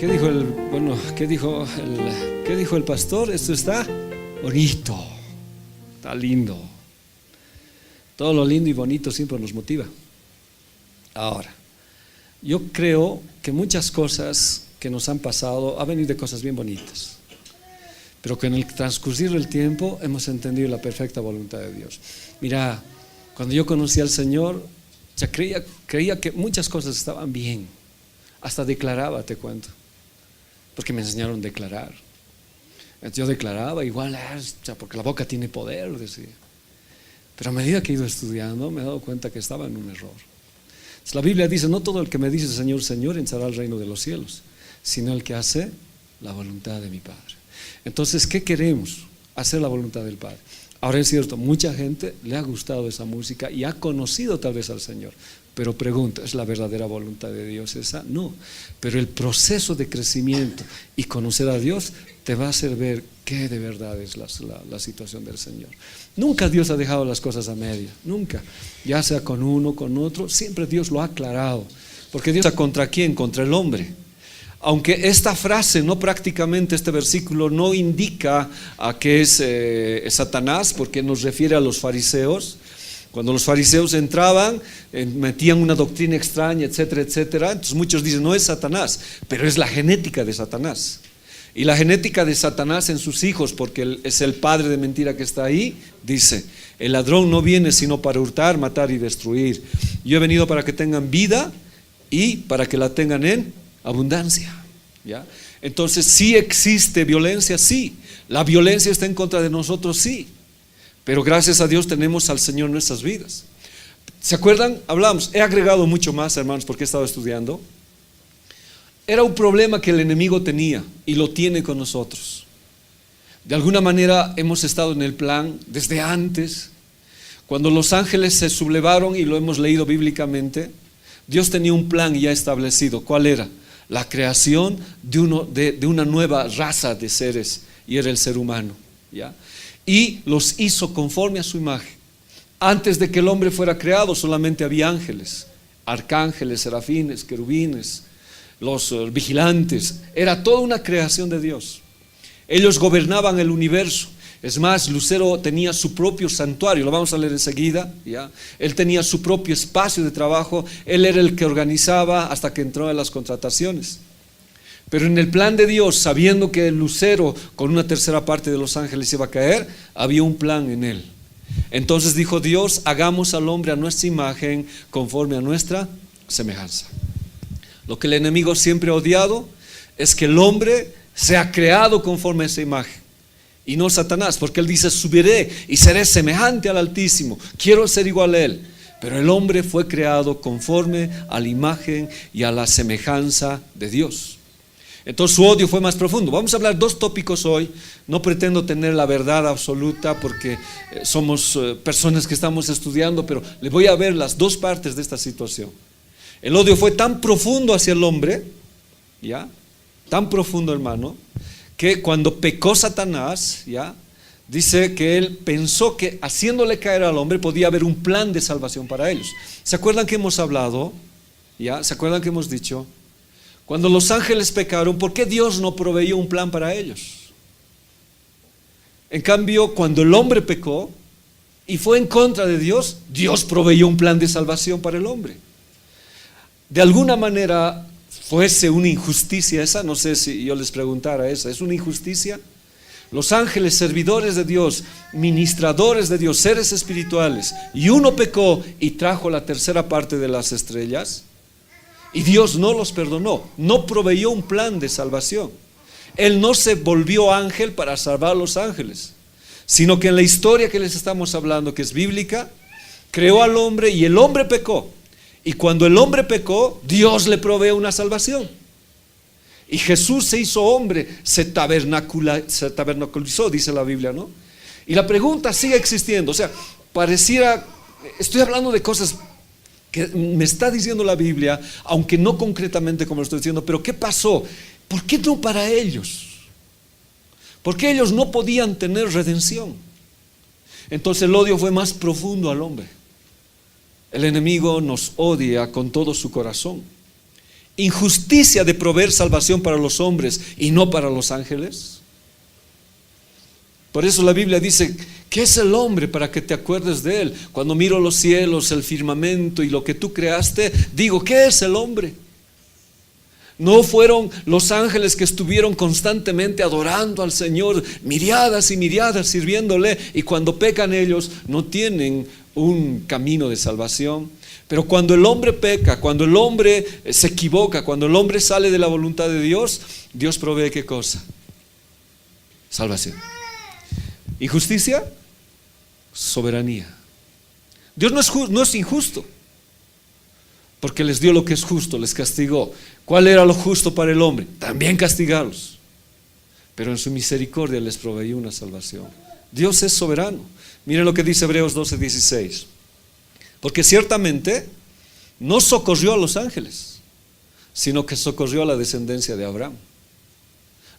¿Qué dijo el pastor? Esto está bonito, está lindo. Todo lo lindo y bonito siempre nos motiva. Ahora, yo creo que muchas cosas que nos han pasado han venido de cosas bien bonitas, pero que en el transcurrir del tiempo hemos entendido la perfecta voluntad de Dios. Mira, cuando yo conocí al Señor, ya creía que muchas cosas estaban bien. Hasta declaraba, te cuento, porque me enseñaron a declarar. Yo declaraba igual, porque la boca tiene poder, decía. Pero a medida que he ido estudiando, me he dado cuenta que estaba en un error. La Biblia dice: no todo el que me dice Señor, Señor entrará al reino de los cielos, sino el que hace la voluntad de mi Padre. Entonces, ¿qué queremos? Hacer la voluntad del Padre. Ahora es cierto, mucha gente le ha gustado esa música y ha conocido tal vez al Señor, pero pregunto, ¿es la verdadera voluntad de Dios esa? No, pero el proceso de crecimiento y conocer a Dios te va a hacer ver qué de verdad es la situación del Señor. Nunca Dios ha dejado las cosas a media, nunca, ya sea con uno, con otro, siempre Dios lo ha aclarado, porque Dios está contra quién, contra el hombre. Aunque esta frase, no prácticamente este versículo no indica a qué es Satanás, porque nos refiere a los fariseos. Cuando los fariseos entraban, metían una doctrina extraña, etcétera, etcétera. Entonces muchos dicen: no es Satanás, pero es la genética de Satanás. Y la genética de Satanás en sus hijos, porque es el padre de mentira que está ahí, dice: el ladrón no viene sino para hurtar, matar y destruir. Yo he venido para que tengan vida y para que la tengan en abundancia. ¿Ya? Entonces, ¿sí existe violencia? Sí. La violencia está en contra de nosotros, sí. Pero gracias a Dios tenemos al Señor en nuestras vidas. ¿Se acuerdan? Hablamos, he agregado mucho más, hermanos, porque he estado estudiando. Era un problema que el enemigo tenía y lo tiene con nosotros. De alguna manera hemos estado en el plan desde antes. Cuando los ángeles se sublevaron, y lo hemos leído bíblicamente, Dios tenía un plan ya establecido. ¿Cuál era? La creación de una nueva raza de seres, y era el ser humano, ¿ya? Y los hizo conforme a su imagen. Antes de que el hombre fuera creado, solamente había ángeles, arcángeles, serafines, querubines, los vigilantes. Era toda una creación de Dios. Ellos gobernaban el universo. Es más, Lucero tenía su propio santuario, lo vamos a leer enseguida, ¿ya? Él tenía su propio espacio de trabajo, él era el que organizaba hasta que entró en las contrataciones. Pero en el plan de Dios, sabiendo que Lucero con una tercera parte de los ángeles iba a caer, había un plan en él. Entonces dijo Dios: hagamos al hombre a nuestra imagen, conforme a nuestra semejanza. Lo que el enemigo siempre ha odiado es que el hombre sea creado conforme a esa imagen, y no Satanás, porque él dice: subiré y seré semejante al Altísimo, quiero ser igual a él. Pero el hombre fue creado conforme a la imagen y a la semejanza de Dios. Entonces su odio fue más profundo. Vamos a hablar dos tópicos hoy. No pretendo tener la verdad absoluta, porque somos personas que estamos estudiando, pero le voy a ver las dos partes de esta situación. El odio fue tan profundo hacia el hombre, ¿ya? Tan profundo, hermano, que cuando pecó Satanás, ¿ya? Dice que él pensó que haciéndole caer al hombre podía haber un plan de salvación para ellos. ¿Se acuerdan que hemos hablado? ¿Ya? ¿Se acuerdan que hemos dicho? Cuando los ángeles pecaron, ¿por qué Dios no proveyó un plan para ellos? En cambio, cuando el hombre pecó y fue en contra de Dios, Dios proveyó un plan de salvación para el hombre. De alguna manera, fuese una injusticia esa, no sé si yo les preguntara esa, ¿es una injusticia? Los ángeles, servidores de Dios, ministradores de Dios, seres espirituales, y uno pecó y trajo la tercera parte de las estrellas, y Dios no los perdonó, no proveyó un plan de salvación. Él no se volvió ángel para salvar a los ángeles, sino que en la historia que les estamos hablando, que es bíblica, creó al hombre y el hombre pecó. Y cuando el hombre pecó, Dios le provee una salvación. Y Jesús se hizo hombre, se tabernaculizó, dice la Biblia, ¿no? Y la pregunta sigue existiendo. O sea, pareciera, estoy hablando de cosas que me está diciendo la Biblia, aunque no concretamente como lo estoy diciendo, pero ¿qué pasó? ¿Por qué no para ellos? ¿Por qué ellos no podían tener redención? Entonces el odio fue más profundo al hombre. El enemigo nos odia con todo su corazón. injusticia de proveer salvación para los hombres y no para los ángeles? Por eso la Biblia dice, ¿qué es el hombre para que te acuerdes de él? Cuando miro los cielos, el firmamento y lo que tú creaste, digo, ¿qué es el hombre? ¿No fueron los ángeles que estuvieron constantemente adorando al Señor, miriadas y miriadas sirviéndole, y cuando pecan ellos no tienen un camino de salvación? Pero cuando el hombre peca, cuando el hombre se equivoca, cuando el hombre sale de la voluntad de Dios, Dios provee ¿qué cosa? Salvación. ¿Injusticia? Soberanía. Dios no es injusto, porque les dio lo que es justo, les castigó. ¿Cuál era lo justo para el hombre? También castigarlos. Pero en su misericordia les proveyó una salvación. Dios es soberano. Miren lo que dice Hebreos 12:16. Porque ciertamente no socorrió a los ángeles, sino que socorrió a la descendencia de Abraham.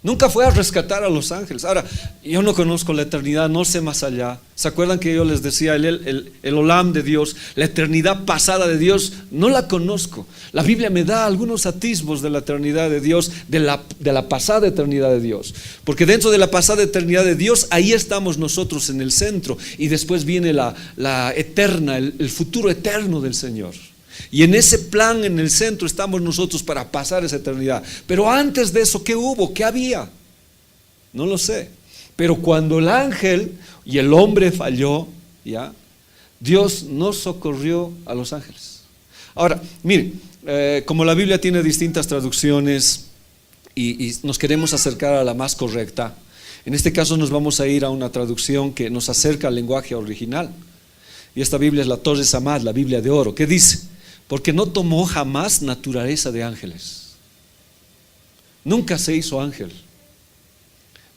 Nunca fue a rescatar a los ángeles. Ahora, yo no conozco la eternidad, no sé más allá. ¿Se acuerdan que yo les decía el olam de Dios, la eternidad pasada de Dios? No la conozco. La Biblia me da algunos atisbos de la eternidad de Dios, de la pasada eternidad de Dios. Porque dentro de la pasada eternidad de Dios, ahí estamos nosotros en el centro. Y después viene la eterna, el futuro eterno del Señor. Y en ese plan, en el centro, estamos nosotros para pasar esa eternidad. Pero antes de eso, ¿qué hubo? ¿Qué había? No lo sé. Pero cuando el ángel y el hombre falló, ¿ya? Dios no socorrió a los ángeles. Ahora, miren, como la Biblia tiene distintas traducciones y nos queremos acercar a la más correcta, en este caso nos vamos a ir a una traducción que nos acerca al lenguaje original. Y esta Biblia es la Torres Samad, la Biblia de oro. ¿Qué dice? Porque no tomó jamás naturaleza de ángeles. Nunca se hizo ángel.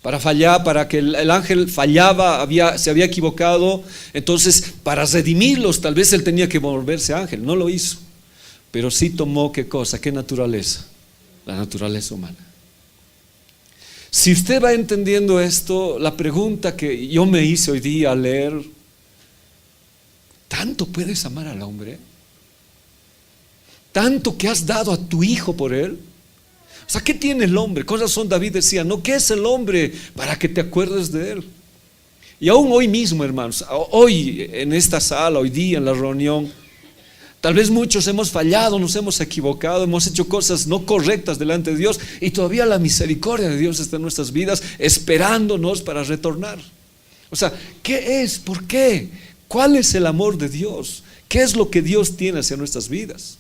Para fallar, para que el ángel fallaba, se había equivocado, entonces para redimirlos tal vez él tenía que volverse ángel. No lo hizo. Pero sí tomó ¿qué cosa? ¿Qué naturaleza? La naturaleza humana. Si usted va entendiendo esto, la pregunta que yo me hice hoy día al leer, ¿tanto puedes amar al hombre? ¿Tanto que has dado a tu hijo por él? O sea, ¿qué tiene el hombre? Con razón David decía, ¿no? ¿Qué es el hombre para que te acuerdes de él? Y aún hoy mismo, hermanos, hoy en esta sala, hoy día en la reunión, tal vez muchos hemos fallado, nos hemos equivocado, hemos hecho cosas no correctas delante de Dios, y todavía la misericordia de Dios está en nuestras vidas esperándonos para retornar. O sea, ¿qué es? ¿Por qué? ¿Cuál es el amor de Dios? ¿Qué es lo que Dios tiene hacia nuestras vidas?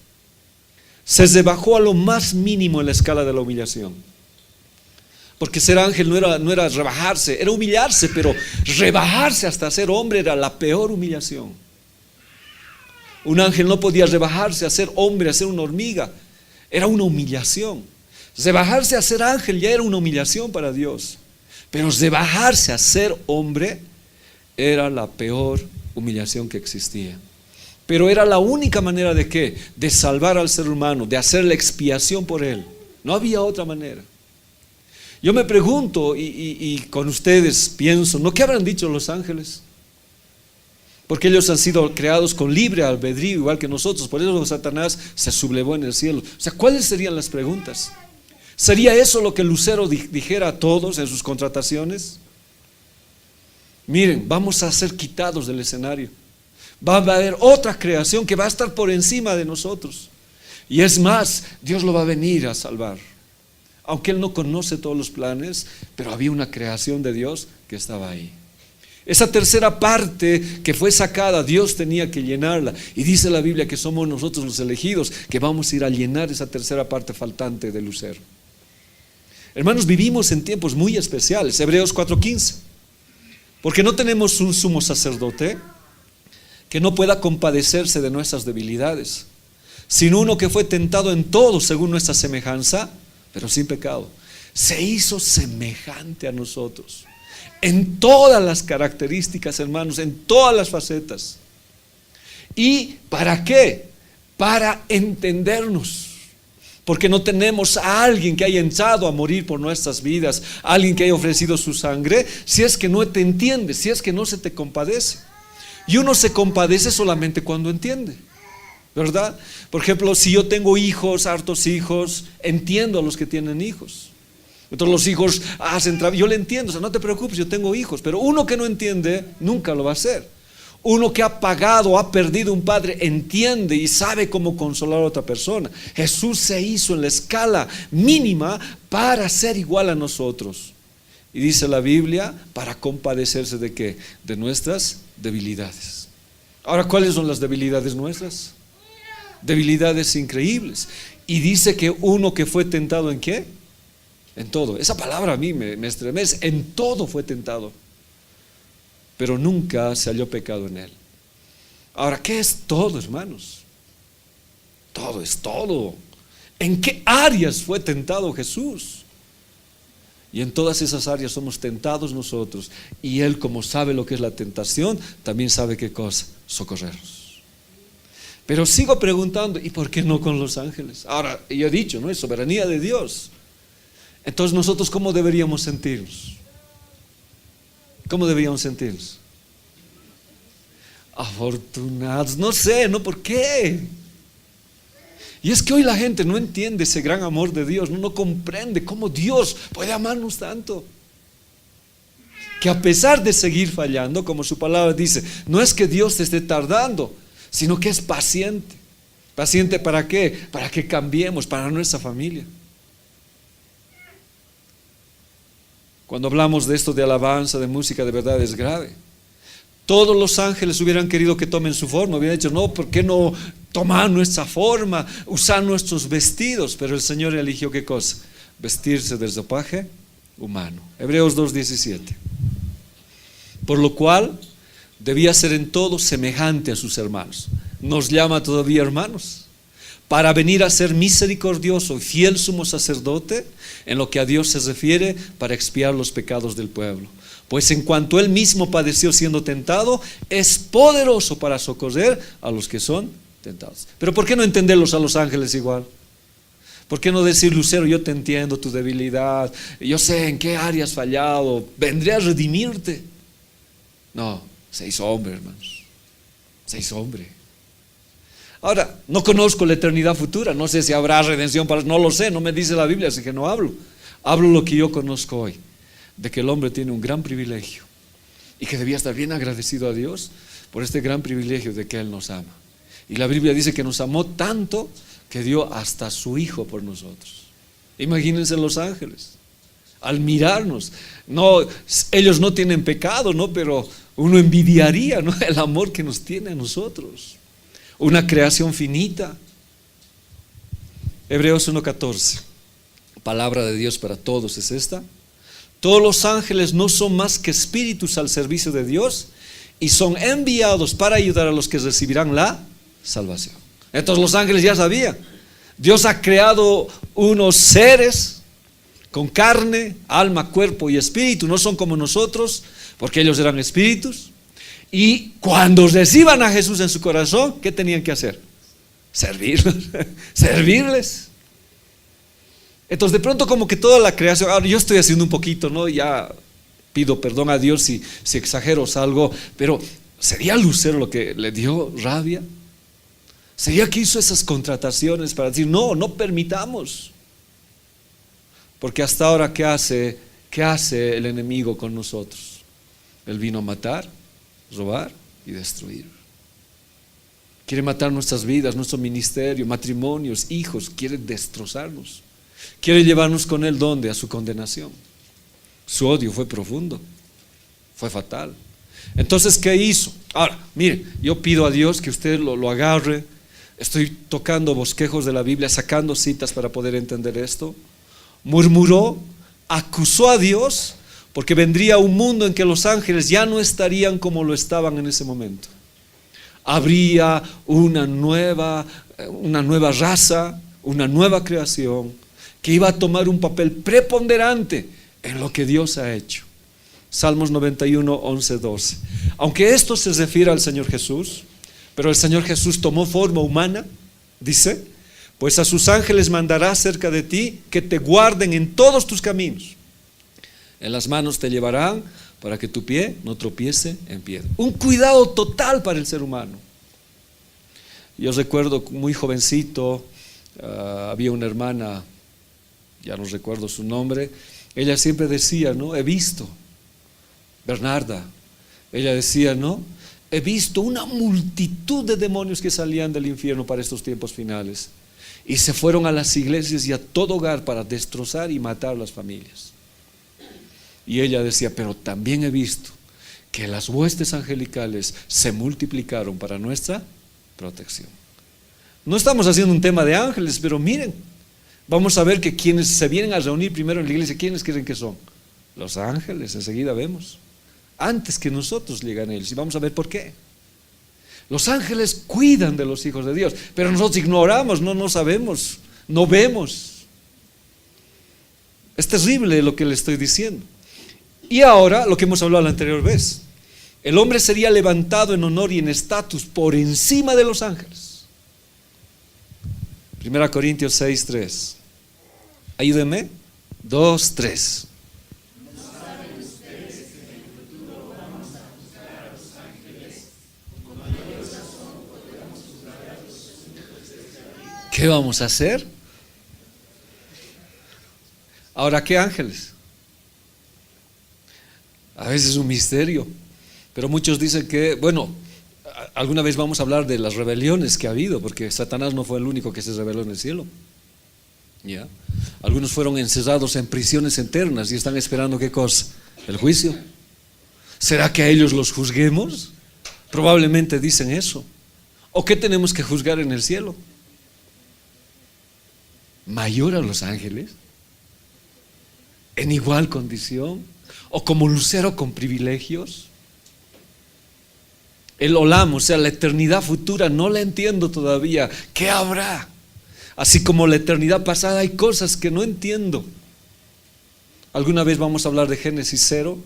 Se rebajó a lo más mínimo en la escala de la humillación. Porque ser ángel no era rebajarse, era humillarse, pero rebajarse hasta ser hombre era la peor humillación. Un ángel no podía rebajarse a ser hombre, a ser una hormiga. Era una humillación. Rebajarse a ser ángel ya era una humillación para Dios. Pero rebajarse a ser hombre era la peor humillación que existía. Pero era la única manera de ¿qué? De salvar al ser humano, de hacer la expiación por él. No había otra manera. Yo me pregunto y con ustedes pienso, ¿no? ¿Qué habrán dicho los ángeles? Porque ellos han sido creados con libre albedrío, igual que nosotros. Por eso Satanás se sublevó en el cielo. O sea, ¿cuáles serían las preguntas? ¿Sería eso lo que Lucero dijera a todos en sus contrataciones? Miren, vamos a ser quitados del escenario. Va a haber otra creación que va a estar por encima de nosotros. Y es más, Dios lo va a venir a salvar. Aunque Él no conoce todos los planes, pero había una creación de Dios que estaba ahí. Esa tercera parte que fue sacada, Dios tenía que llenarla. Y dice la Biblia que somos nosotros los elegidos, que vamos a ir a llenar esa tercera parte faltante de Lucero. Hermanos, vivimos en tiempos muy especiales. Hebreos 4:15. Porque no tenemos un sumo sacerdote que no pueda compadecerse de nuestras debilidades, sino uno que fue tentado en todo según nuestra semejanza, pero sin pecado. Se hizo semejante a nosotros en todas las características, hermanos, en todas las facetas. ¿Y para qué? Para entendernos. Porque no tenemos a alguien que haya entrado a morir por nuestras vidas, a alguien que haya ofrecido su sangre, si es que no te entiende, si es que no se te compadece. Y uno se compadece solamente cuando entiende. ¿verdad? Por ejemplo, si yo tengo hijos, hartos hijos, entiendo a los que tienen hijos. Entonces los hijos hacen trabajo, yo le entiendo, o sea, no te preocupes, yo tengo hijos. Pero uno que no entiende, nunca lo va a hacer. Uno que ha pagado, ha perdido un padre, entiende y sabe cómo consolar a otra persona. Jesús se hizo en la escala mínima para ser igual a nosotros. Y dice la Biblia, para compadecerse ¿de qué? De nuestras debilidades. Ahora, ¿cuáles son las debilidades nuestras? Debilidades increíbles. Y dice que uno que fue tentado ¿en qué? En todo. Esa palabra a mí me estremece. En todo fue tentado, pero nunca se halló pecado en él. Ahora, ¿qué es todo, hermanos? Todo es todo. ¿En qué áreas fue tentado Jesús? Y en todas esas áreas somos tentados nosotros. Y Él, como sabe lo que es la tentación, también sabe qué cosa: socorrernos. Pero sigo preguntando, ¿y por qué no con los ángeles? Ahora, yo he dicho, ¿no? Es soberanía de Dios. Entonces, nosotros, ¿cómo deberíamos sentirnos? ¿Cómo deberíamos sentirnos? Afortunados, no sé, ¿no? ¿Por qué? Y es que hoy la gente no entiende ese gran amor de Dios, no comprende cómo Dios puede amarnos tanto. Que a pesar de seguir fallando, como su palabra dice, no es que Dios te esté tardando, sino que es paciente. ¿Paciente para qué? Para que cambiemos, para nuestra familia. Cuando hablamos de esto de alabanza, de música, de verdad es grave. Todos los ángeles hubieran querido que tomen su forma, hubieran dicho, no, ¿por qué no tomar nuestra forma, usar nuestros vestidos? Pero el Señor eligió ¿qué cosa? Vestirse del ropaje humano. Hebreos 2:17. Por lo cual debía ser en todo semejante a sus hermanos. Nos llama todavía hermanos, para venir a ser misericordioso y fiel sumo sacerdote en lo que a Dios se refiere, para expiar los pecados del pueblo. Pues en cuanto Él mismo padeció siendo tentado, es poderoso para socorrer a los que son tentados. Pero ¿por qué no entenderlos a los ángeles igual? ¿Por qué no decir, Lucero, yo te entiendo tu debilidad, yo sé en qué área has fallado, vendré a redimirte? No, se hizo hombre, hermanos, se hizo hombre. Ahora, no conozco la eternidad futura, no sé si habrá redención para, no lo sé, no me dice la Biblia, así que no hablo. Hablo lo que yo conozco hoy, de que el hombre tiene un gran privilegio y que debía estar bien agradecido a Dios por este gran privilegio de que Él nos ama. Y la Biblia dice que nos amó tanto que dio hasta su Hijo por nosotros. Imagínense los ángeles, al mirarnos, no, ellos no tienen pecado, ¿no? Pero uno envidiaría, ¿no? El amor que nos tiene a nosotros. Una creación finita. Hebreos 1:14. Palabra de Dios para todos es esta: todos los ángeles no son más que espíritus al servicio de Dios y son enviados para ayudar a los que recibirán la salvación. Entonces los ángeles ya sabían, Dios ha creado unos seres con carne, alma, cuerpo y espíritu. No son como nosotros, porque ellos eran espíritus. Y cuando reciban a Jesús en su corazón, ¿qué tenían que hacer? Servirles. Entonces de pronto como que toda la creación, ahora yo estoy haciendo un poquito, ¿no? Ya pido perdón a Dios si exagero algo, pero ¿sería Lucero lo que le dio rabia? ¿Sería que hizo esas contrataciones para decir, no permitamos? Porque hasta ahora, ¿qué hace el enemigo con nosotros? Él vino a matar, robar y destruir. Quiere matar nuestras vidas, nuestro ministerio, matrimonios, hijos. Quiere destrozarnos. Quiere llevarnos con él, ¿dónde? A su condenación. Su odio fue profundo, fue fatal. Entonces, ¿qué hizo? Ahora, mire, yo pido a Dios que usted lo agarre. Estoy tocando bosquejos de la Biblia, sacando citas para poder entender esto. Murmuró, acusó a Dios, porque vendría un mundo en que los ángeles ya no estarían como lo estaban en ese momento. Habría una nueva raza, una nueva creación que iba a tomar un papel preponderante en lo que Dios ha hecho. Salmos 91, 11, 12. Aunque esto se refiere al Señor Jesús, pero el Señor Jesús tomó forma humana, dice, pues a sus ángeles mandará cerca de ti que te guarden en todos tus caminos. En las manos te llevarán para que tu pie no tropiece en piedra. Un cuidado total para el ser humano. Yo recuerdo muy jovencito, había una hermana, ya no recuerdo su nombre, ella siempre decía, ¿no? He visto, Bernarda, ella decía, ¿no? He visto una multitud de demonios que salían del infierno para estos tiempos finales y se fueron a las iglesias y a todo hogar para destrozar y matar a las familias. Y ella decía, pero también he visto que las huestes angelicales se multiplicaron para nuestra protección. No estamos haciendo un tema de ángeles, pero miren, vamos a ver que quienes se vienen a reunir primero en la iglesia, ¿quiénes creen que son? Los ángeles, enseguida vemos. Antes que nosotros llegan ellos, y vamos a ver por qué. Los ángeles cuidan de los hijos de Dios, pero nosotros ignoramos, no sabemos, no vemos. Es terrible lo que le estoy diciendo. Y ahora, lo que hemos hablado la anterior vez, el hombre sería levantado en honor y en estatus por encima de los ángeles. 1 Corintios 6:3. Ayúdenme. 2:3. ¿Qué vamos a hacer? Ahora, ¿qué ángeles? A veces es un misterio, pero muchos dicen que, bueno, alguna vez vamos a hablar de las rebeliones que ha habido, porque Satanás no fue el único que se rebeló en el cielo. ¿Ya? Algunos fueron encerrados en prisiones eternas y están esperando ¿qué cosa? El juicio. ¿Será que a ellos los juzguemos? Probablemente dicen eso. ¿O qué tenemos que juzgar en el cielo? ¿Mayor a los ángeles? ¿En igual condición? ¿O como lucero con privilegios? El olam, o sea, la eternidad futura, no la entiendo todavía. ¿Qué habrá? Así como la eternidad pasada hay cosas que no entiendo. ¿Alguna vez vamos a hablar de Génesis 0?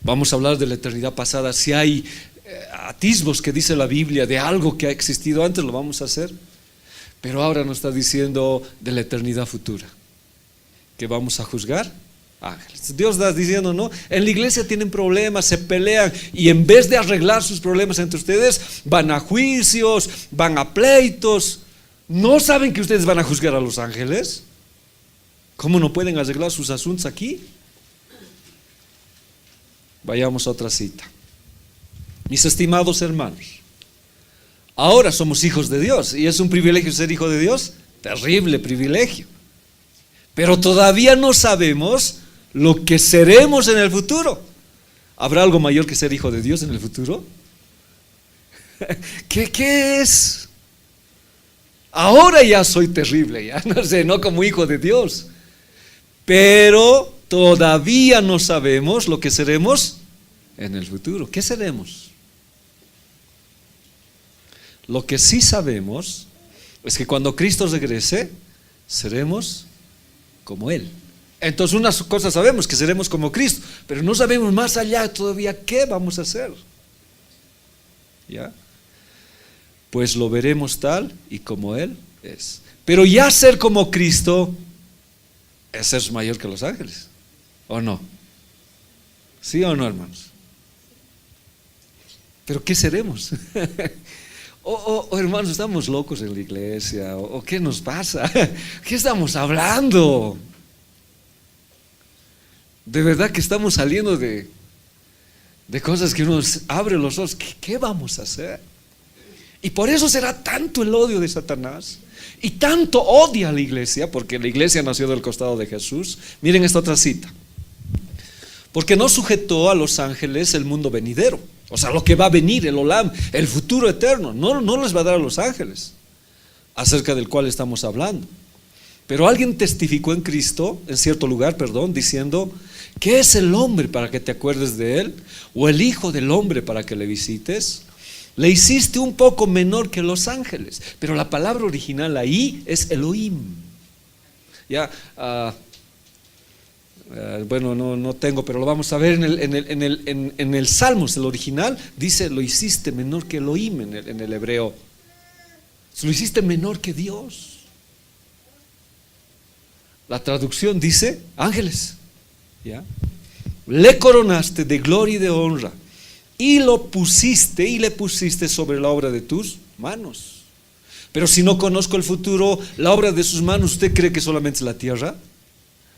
Vamos a hablar de la eternidad pasada. Si hay atisbos que dice la Biblia de algo que ha existido antes, lo vamos a hacer. Pero ahora nos está diciendo de la eternidad futura, que vamos a juzgar ángeles. Dios está diciendo, ¿no? En la iglesia tienen problemas, se pelean, y en vez de arreglar sus problemas entre ustedes, van a juicios, van a pleitos. ¿No saben que ustedes van a juzgar a los ángeles? ¿Cómo no pueden arreglar sus asuntos aquí? Vayamos a otra cita. Mis estimados hermanos, ahora somos hijos de Dios, y es un privilegio ser hijo de Dios, terrible privilegio. Pero todavía no sabemos lo que seremos en el futuro. ¿Habrá algo mayor que ser hijo de Dios en el futuro? ¿Qué es? Ahora ya soy terrible, ya no sé, no como hijo de Dios. Pero todavía no sabemos lo que seremos en el futuro. ¿Qué seremos? Lo que sí sabemos es que cuando Cristo regrese, seremos como Él. Entonces unas cosas sabemos, que seremos como Cristo, pero no sabemos más allá todavía qué vamos a hacer. ¿Ya? Pues lo veremos tal y como Él es. Pero ya ser como Cristo es ser mayor que los ángeles, ¿o no? ¿Sí o no, hermanos? ¿Pero qué seremos? Hermanos, ¿estamos locos en la iglesia? ¿O qué nos pasa? ¿Qué estamos hablando? De verdad que estamos saliendo de cosas que uno abre los ojos. ¿Qué vamos a hacer? Y por eso será tanto el odio de Satanás y tanto odia a la iglesia, porque la iglesia nació del costado de Jesús. Miren esta otra cita. Porque no sujetó a los ángeles el mundo venidero, o sea, lo que va a venir, el olam, el futuro eterno. No les va a dar a los ángeles, acerca del cual estamos hablando. Pero alguien testificó en Cristo, en cierto lugar, diciendo: ¿qué es el hombre para que te acuerdes de él? ¿O el hijo del hombre para que le visites? Le hiciste un poco menor que los ángeles. Pero la palabra original ahí es Elohim. Ya, bueno, no tengo, pero lo vamos a ver en el Salmos, el original dice: lo hiciste menor que Elohim en el hebreo. Lo hiciste menor que Dios. La traducción dice ángeles. ¿Ya? Le coronaste de gloria y de honra, y le pusiste sobre la obra de tus manos. Pero si no conozco el futuro, la obra de sus manos, ¿usted cree que solamente es la tierra?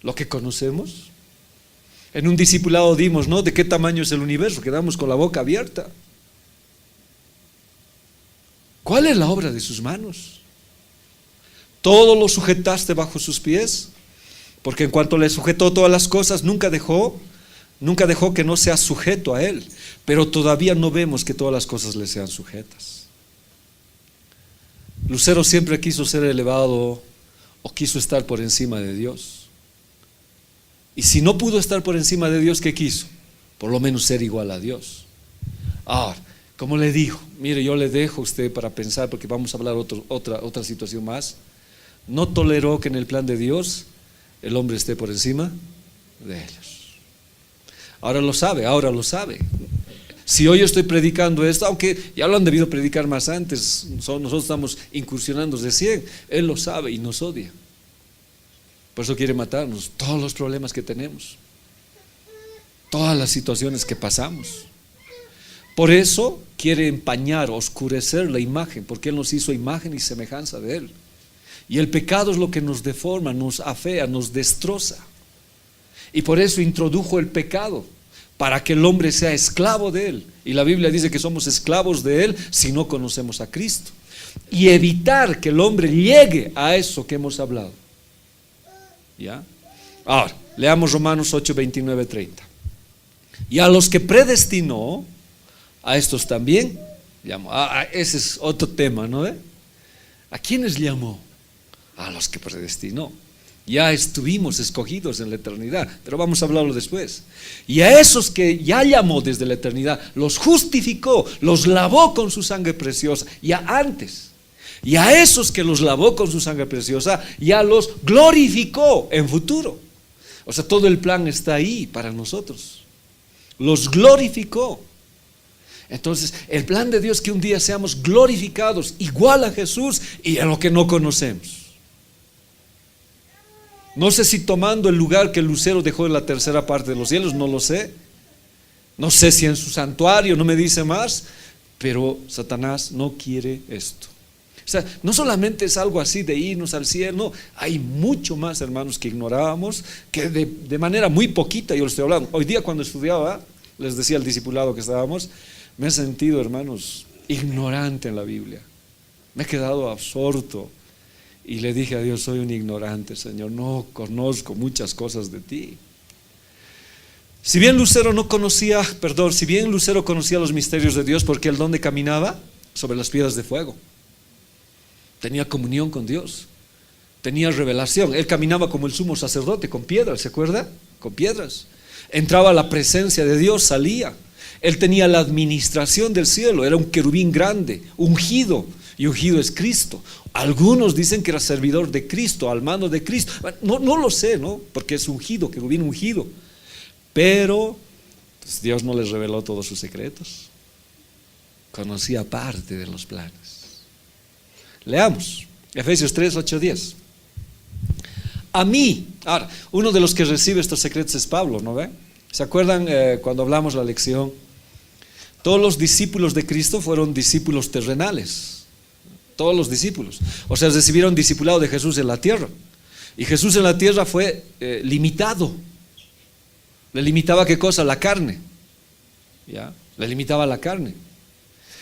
Lo que conocemos. En un discipulado dimos, ¿no? ¿De qué tamaño es el universo? Quedamos con la boca abierta. ¿Cuál es la obra de sus manos? ¿Todo lo sujetaste bajo sus pies? Porque en cuanto le sujetó todas las cosas, nunca dejó que no sea sujeto a él. Pero todavía no vemos que todas las cosas le sean sujetas. Lucero siempre quiso ser elevado o quiso estar por encima de Dios. Y si no pudo estar por encima de Dios, ¿qué quiso? Por lo menos ser igual a Dios. Ahora, como le dijo, mire, yo le dejo a usted para pensar, porque vamos a hablar otra situación más. No toleró que en el plan de Dios el hombre esté por encima de ellos. Ahora lo sabe. Si hoy estoy predicando esto, aunque ya lo han debido predicar más antes, nosotros estamos incursionando de 100, Él lo sabe y nos odia. Por eso quiere matarnos, todos los problemas que tenemos, todas las situaciones que pasamos. Por eso quiere empañar, oscurecer la imagen, porque Él nos hizo imagen y semejanza de Él. Y el pecado es lo que nos deforma, nos afea, nos destroza. Y por eso introdujo el pecado, para que el hombre sea esclavo de él. Y la Biblia dice que somos esclavos de él si no conocemos a Cristo. Y evitar que el hombre llegue a eso que hemos hablado. ¿Ya? Ahora, leamos Romanos 8, 29, 30. Y a los que predestinó, a estos también llamó. Ese es otro tema, ¿no? ¿A quiénes llamó? A los que predestinó. Ya estuvimos escogidos en la eternidad, pero vamos a hablarlo después. Y a esos que ya llamó desde la eternidad, los justificó, los lavó con su sangre preciosa, ya antes. Y a esos que los lavó con su sangre preciosa, ya los glorificó en futuro. O sea, todo el plan está ahí para nosotros. Los glorificó. Entonces, el plan de Dios es que un día seamos glorificados igual a Jesús y a lo que no conocemos. No sé si tomando el lugar que Lucero dejó en la tercera parte de los cielos, no lo sé. No sé si en su santuario, no me dice más, pero Satanás no quiere esto. O sea, no solamente es algo así de irnos al cielo, no, hay mucho más, hermanos, que ignorábamos, que de manera muy poquita, yo les estoy hablando. Hoy día cuando estudiaba, les decía al discipulado que estábamos, me he sentido, hermanos, ignorante en la Biblia. Me he quedado absorto. Y le dije a Dios, soy un ignorante, Señor, no conozco muchas cosas de ti. Si bien Lucero conocía los misterios de Dios, porque él donde caminaba, sobre las piedras de fuego. Tenía comunión con Dios, tenía revelación. Él caminaba como el sumo sacerdote, con piedras, ¿se acuerda? Con piedras. Entraba a la presencia de Dios, salía. Él tenía la administración del cielo, era un querubín grande, ungido. Y ungido es Cristo. Algunos dicen que era servidor de Cristo, al mando de Cristo. No lo sé, ¿no? Porque es ungido, querubín ungido. Pero pues, Dios no les reveló todos sus secretos. Conocía parte de los planes. Leamos Efesios 3, 8, 10. A mí, ahora, uno de los que recibe estos secretos es Pablo, ¿no ve? ¿Se acuerdan cuando hablamos la lección? Todos los discípulos de Cristo fueron discípulos terrenales. Todos los discípulos, o sea, recibieron discipulado de Jesús en la tierra. Y Jesús en la tierra fue limitado. Le limitaba ¿qué cosa? La carne. ¿Ya? Le limitaba la carne.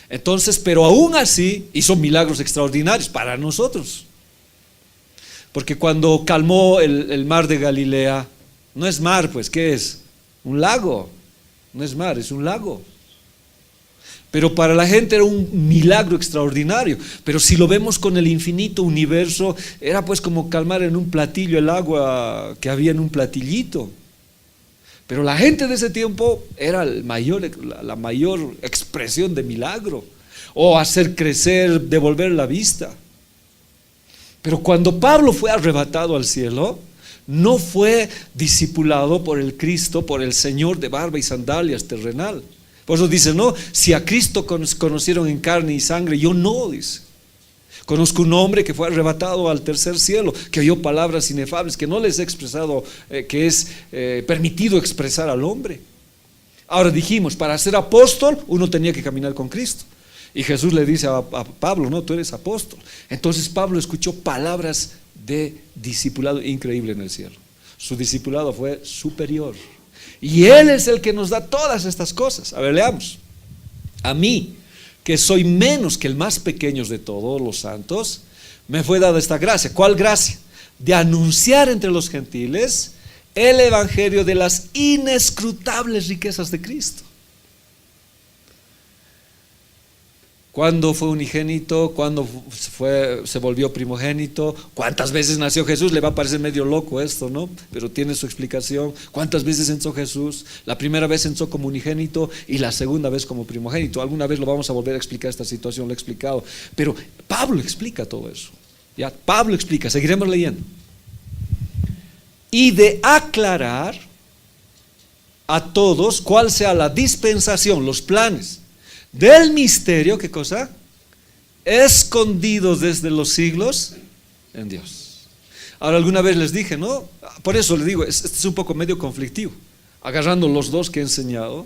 Entonces, pero aún así hizo milagros extraordinarios para nosotros. Porque cuando calmó el mar de Galilea, no es mar, pues, ¿qué es? Un lago. No es mar, es un lago. Pero para la gente era un milagro extraordinario. Pero si lo vemos con el infinito universo, era pues como calmar en un platillo el agua que había en un platillito. Pero la gente de ese tiempo era la mayor expresión de milagro. O hacer crecer, devolver la vista. Pero cuando Pablo fue arrebatado al cielo, no fue discipulado por el Cristo, por el Señor de barba y sandalias terrenal. Por eso dice, no, si a Cristo conocieron en carne y sangre, yo no, dice. Conozco un hombre que fue arrebatado al tercer cielo, que oyó palabras inefables, que no les he expresado, que es permitido expresar al hombre. Ahora dijimos, para ser apóstol, uno tenía que caminar con Cristo. Y Jesús le dice a Pablo, no, tú eres apóstol. Entonces Pablo escuchó palabras de discipulado increíble en el cielo. Su discipulado fue superior. Y Él es el que nos da todas estas cosas. A ver, leamos. A mí, que soy menos que el más pequeño de todos los santos, me fue dada esta gracia. ¿Cuál gracia? De anunciar entre los gentiles el evangelio de las inescrutables riquezas de Cristo. ¿Cuándo fue unigénito? ¿Cuándo se volvió primogénito? ¿Cuántas veces nació Jesús? Le va a parecer medio loco esto, ¿no? Pero tiene su explicación. ¿Cuántas veces entró Jesús? La primera vez entró como unigénito y la segunda vez como primogénito. Alguna vez lo vamos a volver a explicar esta situación, lo he explicado. Pero Pablo explica todo eso. Ya, Pablo explica, seguiremos leyendo. Y de aclarar a todos cuál sea la dispensación, los planes del misterio, ¿qué cosa? Escondido desde los siglos en Dios. Ahora, alguna vez les dije, ¿no? Por eso les digo, este es un poco medio conflictivo, agarrando los dos que he enseñado.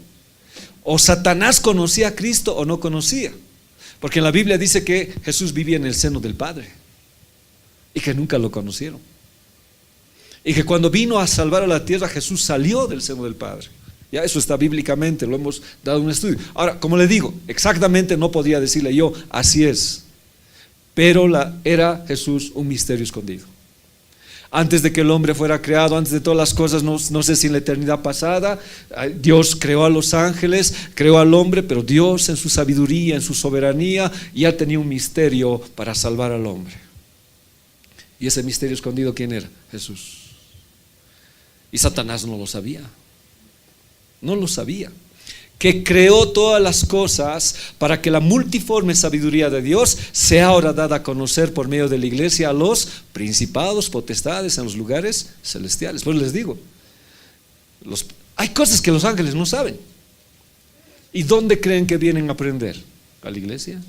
O Satanás conocía a Cristo o no conocía, porque en la Biblia dice que Jesús vivía en el seno del Padre y que nunca lo conocieron, y que cuando vino a salvar a la tierra, Jesús salió del seno del Padre. Ya, eso está bíblicamente, lo hemos dado un estudio. Ahora, como le digo, exactamente no podría decirle yo, así es, pero era Jesús un misterio escondido. Antes de que el hombre fuera creado, antes de todas las cosas, no sé si en la eternidad pasada, Dios creó a los ángeles, creó al hombre, pero Dios en su sabiduría, en su soberanía, ya tenía un misterio para salvar al hombre. Y ese misterio escondido, ¿quién era? Jesús. Y Satanás no lo sabía. No lo sabía. Que creó todas las cosas para que la multiforme sabiduría de Dios sea ahora dada a conocer por medio de la iglesia a los principados, potestades en los lugares celestiales. Pues les digo, hay cosas que los ángeles no saben. ¿Y dónde creen que vienen a aprender? ¿A la iglesia?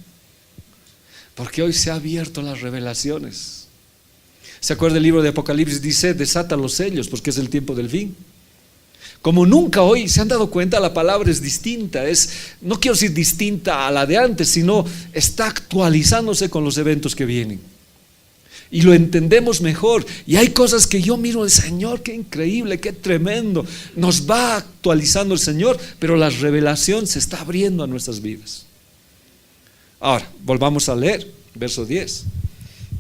Porque hoy se han abierto las revelaciones. ¿Se acuerda el libro de Apocalipsis? Dice, desata los sellos porque es el tiempo del fin. Como nunca hoy, ¿se han dado cuenta? La palabra es distinta, no quiero decir distinta a la de antes, sino está actualizándose con los eventos que vienen. Y lo entendemos mejor. Y hay cosas que yo miro del Señor, qué increíble, qué tremendo. Nos va actualizando el Señor, pero la revelación se está abriendo a nuestras vidas. Ahora, volvamos a leer, verso 10.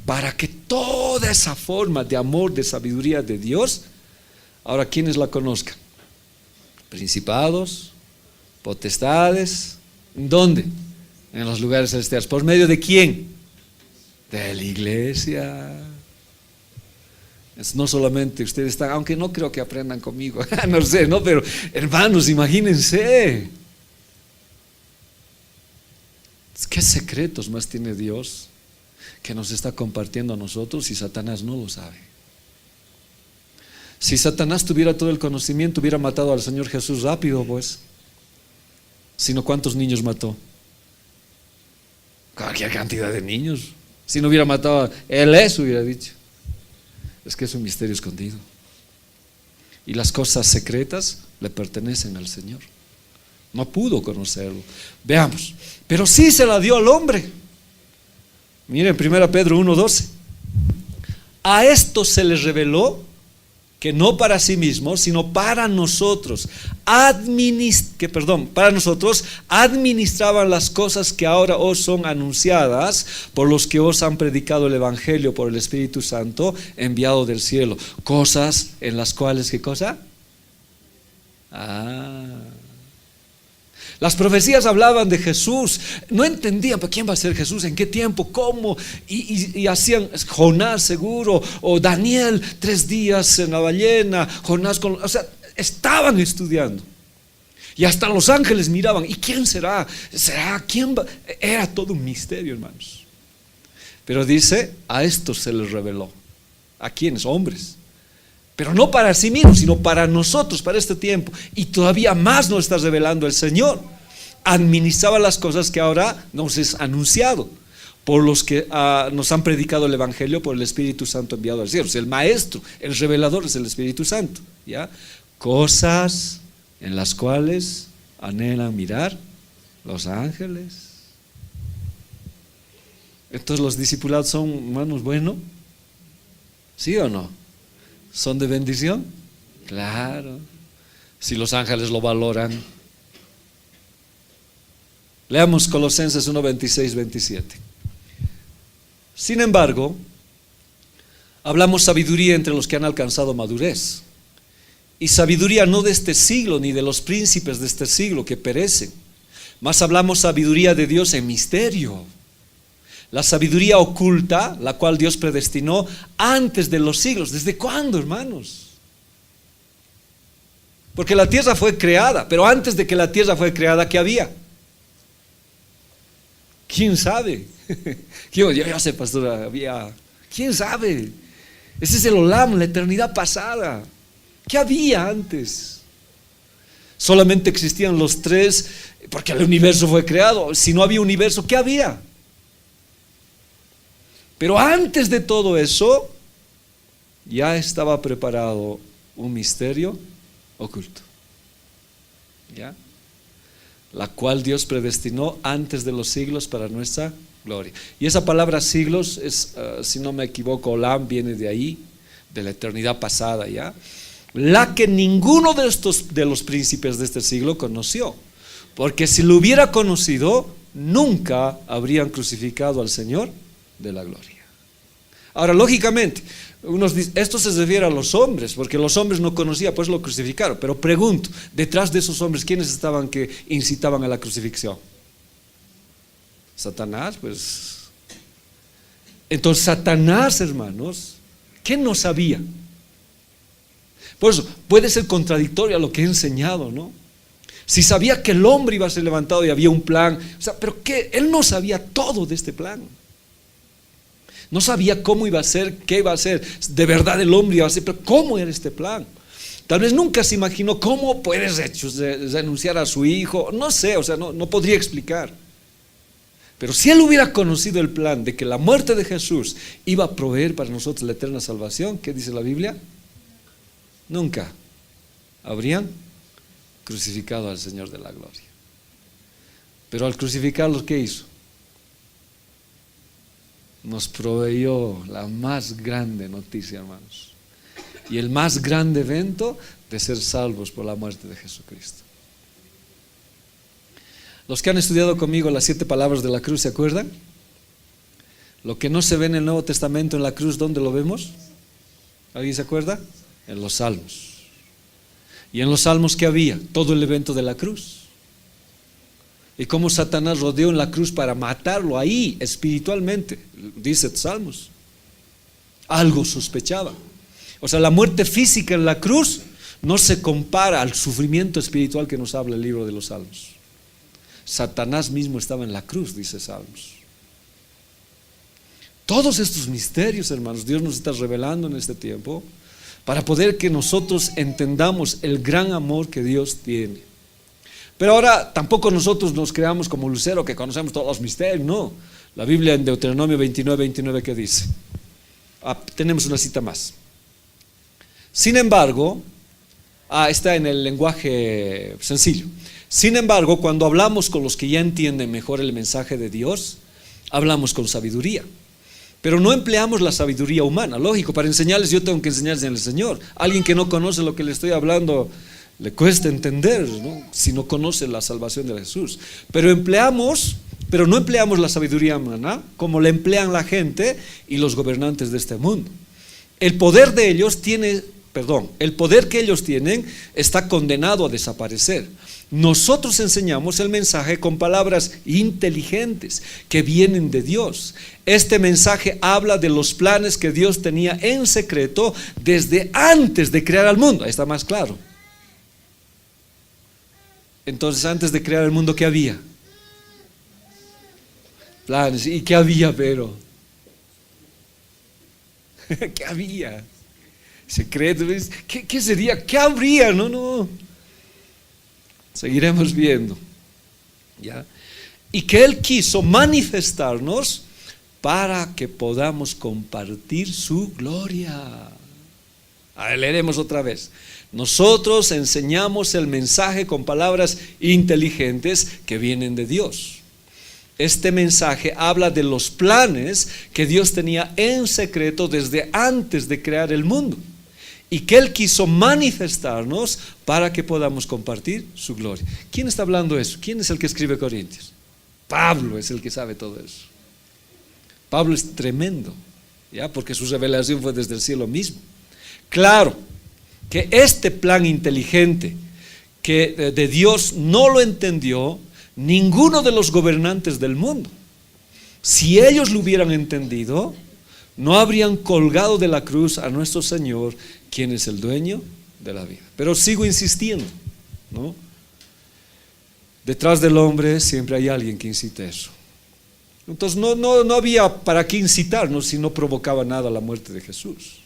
Para que toda esa forma de amor, de sabiduría de Dios, ahora quienes la conozcan. Principados, potestades, ¿dónde? En los lugares celestiales. ¿Por medio de quién? De la iglesia. No solamente ustedes están, aunque no creo que aprendan conmigo, no sé, ¿no? Pero hermanos, imagínense. ¿Qué secretos más tiene Dios que nos está compartiendo a nosotros y Satanás no lo sabe? Si Satanás tuviera todo el conocimiento, hubiera matado al Señor Jesús rápido, pues. Sino, ¿cuántos niños mató? Cualquier cantidad de niños. Si no hubiera matado, Él hubiera dicho. Es que es un misterio escondido. Y las cosas secretas le pertenecen al Señor. No pudo conocerlo. Veamos. Pero sí se la dio al hombre. Miren, 1 Pedro 1:12. A esto se les reveló que no para sí mismos, sino para nosotros, administraban las cosas que ahora os son anunciadas por los que os han predicado el Evangelio por el Espíritu Santo enviado del cielo. Cosas en las cuales, ¿qué cosa? Las profecías hablaban de Jesús, no entendían, ¿pero quién va a ser Jesús? ¿En qué tiempo? ¿Cómo? Y hacían Jonás seguro, o Daniel 3 días en la ballena, Jonás o sea, estaban estudiando. Y hasta los ángeles miraban, ¿y quién será? ¿Será quién va? Era todo un misterio, hermanos. Pero dice, a estos se les reveló. ¿A quiénes? Hombres. Pero no para sí mismos, sino para nosotros, para este tiempo. Y todavía más nos está revelando el Señor. Administraba las cosas que ahora nos es anunciado por los que nos han predicado el Evangelio por el Espíritu Santo enviado al cielo. O sea, el maestro, el revelador es el Espíritu Santo, ¿ya? Cosas en las cuales anhelan mirar los ángeles. Entonces los discipulados son, hermanos, bueno, ¿sí o no? ¿Son de bendición? Claro, si los ángeles lo valoran. Leamos Colosenses 1, 26, 27. Sin embargo, hablamos sabiduría entre los que han alcanzado madurez, y sabiduría no de este siglo, ni de los príncipes de este siglo que perecen, mas hablamos sabiduría de Dios en misterio, la sabiduría oculta, la cual Dios predestinó antes de los siglos. ¿Desde cuándo, hermanos? Porque la tierra fue creada, pero antes de que la tierra fue creada, ¿qué había? ¿Quién sabe? Yo sé, pastor, había... ¿Quién sabe? Ese es el Olam, la eternidad pasada. ¿Qué había antes? Solamente existían los tres, porque el universo fue creado. Si no había universo, ¿qué había? Pero antes de todo eso, ya estaba preparado un misterio oculto, ¿ya? La cual Dios predestinó antes de los siglos para nuestra gloria. Y esa palabra siglos es, si no me equivoco, Olam viene de ahí, de la eternidad pasada, ¿ya? La que ninguno de los príncipes de este siglo conoció, porque si lo hubiera conocido, nunca habrían crucificado al Señor de la gloria. Ahora, lógicamente, unos dicen, esto se refiere a los hombres, porque los hombres no conocían, pues lo crucificaron. Pero pregunto, detrás de esos hombres, ¿quiénes estaban que incitaban a la crucifixión? Satanás, pues. Entonces Satanás, hermanos, ¿qué no sabía? Por eso, puede ser contradictorio a lo que he enseñado, ¿no? Si sabía que el hombre iba a ser levantado y había un plan, o sea, pero ¿qué? Él no sabía todo de este plan. No sabía cómo iba a ser, qué iba a ser. De verdad el hombre iba a ser, pero ¿cómo era este plan? Tal vez nunca se imaginó cómo puedes renunciar a su hijo. No sé, o sea, no podría explicar. Pero si él hubiera conocido el plan de que la muerte de Jesús iba a proveer para nosotros la eterna salvación, ¿qué dice la Biblia? Nunca habrían crucificado al Señor de la gloria. Pero al crucificarlo, ¿qué hizo? Nos proveyó la más grande noticia, hermanos, y el más grande evento de ser salvos por la muerte de Jesucristo. Los que han estudiado conmigo las 7 palabras de la cruz, ¿se acuerdan? Lo que no se ve en el Nuevo Testamento en la cruz, ¿dónde lo vemos? ¿Alguien se acuerda? En los Salmos. Y en los Salmos, ¿qué había? Todo el evento de la cruz. Y cómo Satanás rodeó en la cruz para matarlo ahí espiritualmente, dice Salmos. Algo sospechaba. O sea, la muerte física en la cruz no se compara al sufrimiento espiritual que nos habla el libro de los Salmos. Satanás mismo estaba en la cruz, dice Salmos. Todos estos misterios, hermanos, Dios nos está revelando en este tiempo para poder que nosotros entendamos el gran amor que Dios tiene. Pero ahora tampoco nosotros nos creamos como Lucero que conocemos todos los misterios, no. La Biblia en Deuteronomio 29, 29, ¿qué dice? Tenemos una cita más. Sin embargo, está en el lenguaje sencillo. Sin embargo, cuando hablamos con los que ya entienden mejor el mensaje de Dios, hablamos con sabiduría. Pero no empleamos la sabiduría humana. Lógico, para enseñarles yo tengo que enseñarles en el Señor. Alguien que no conoce lo que le estoy hablando, le cuesta entender, ¿no? Si no conoce la salvación de Jesús. Pero no empleamos la sabiduría humana como la emplean la gente y los gobernantes de este mundo. El poder que ellos tienen está condenado a desaparecer. Nosotros enseñamos el mensaje con palabras inteligentes que vienen de Dios. Este mensaje habla de los planes que Dios tenía en secreto desde antes de crear al mundo. Ahí está más claro. Entonces, antes de crear el mundo, ¿qué había? Planes. ¿Y qué había, pero? ¿Qué había? Secretos. ¿Qué sería? ¿Qué habría? No. Seguiremos viendo. ¿Ya? Y que Él quiso manifestarnos para que podamos compartir su gloria. Ahora leeremos otra vez. Nosotros enseñamos el mensaje con palabras inteligentes que vienen de Dios. este mensaje habla de los planes que Dios tenía en secreto desde antes de crear el mundo y que Él quiso manifestarnos para que podamos compartir su gloria. ¿Quién está hablando eso? ¿Quién es el que escribe Corintios? Pablo es el que sabe todo eso. Pablo es tremendo, ¿ya? Porque su revelación fue desde el cielo mismo. Claro que este plan inteligente que de Dios no lo entendió ninguno de los gobernantes del mundo. Si ellos lo hubieran entendido, no habrían colgado de la cruz a nuestro Señor, quien es el dueño de la vida. Pero sigo insistiendo, ¿no? Detrás del hombre siempre hay alguien que incite eso. Entonces no había para qué incitarnos si no provocaba nada la muerte de Jesús.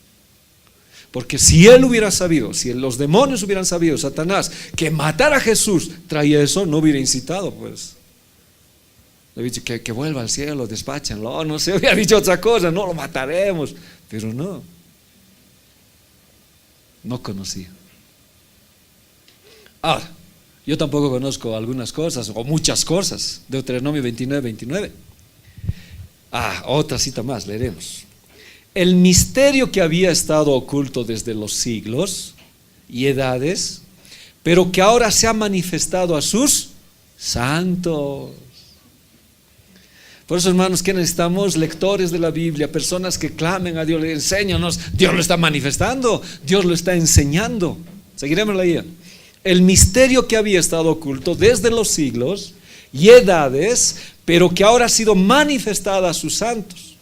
Porque si él hubiera sabido, si los demonios hubieran sabido, Satanás, que matar a Jesús traía eso, no hubiera incitado, pues. Le hubiera dicho que vuelva al cielo, despáchenlo, no sé, hubiera dicho otra cosa, no lo mataremos. Pero no conocía. Ahora, yo tampoco conozco algunas cosas, o muchas cosas. Deuteronomio 29:29. Otra cita más, leeremos. El misterio que había estado oculto desde los siglos y edades, pero que ahora se ha manifestado a sus santos. Por eso, hermanos, que necesitamos lectores de la Biblia, personas que clamen a Dios, le enséñanos. Dios lo está manifestando, Dios lo está enseñando. Seguiremos la guía. El misterio que había estado oculto desde los siglos y edades, pero que ahora ha sido manifestada a sus santos,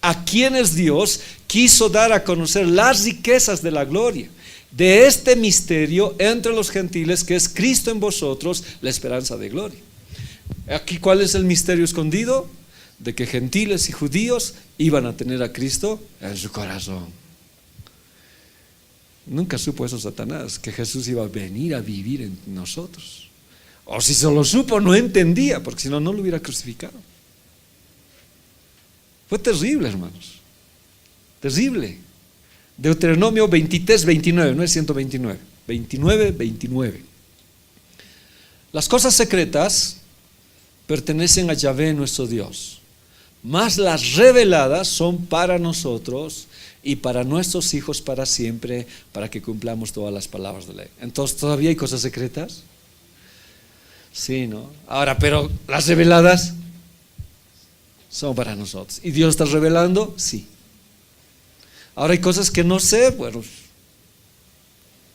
a quienes Dios quiso dar a conocer las riquezas de la gloria de este misterio entre los gentiles, que es Cristo en vosotros, la esperanza de gloria. Aquí, ¿cuál es el misterio escondido? De que gentiles y judíos iban a tener a Cristo en su corazón. Nunca supo eso Satanás, que Jesús iba a venir a vivir en nosotros. O si se lo supo, no entendía, porque si no, no lo hubiera crucificado. Fue terrible, hermanos. Terrible. Deuteronomio 23:29, no es 129. 29:29. Las cosas secretas pertenecen a Yahvé nuestro Dios, mas las reveladas son para nosotros y para nuestros hijos para siempre, para que cumplamos todas las palabras de ley. Entonces, ¿todavía hay cosas secretas? Sí, ¿no? Ahora, pero las reveladas son para nosotros. ¿Y Dios está revelando? Sí. Ahora hay cosas que no sé, bueno,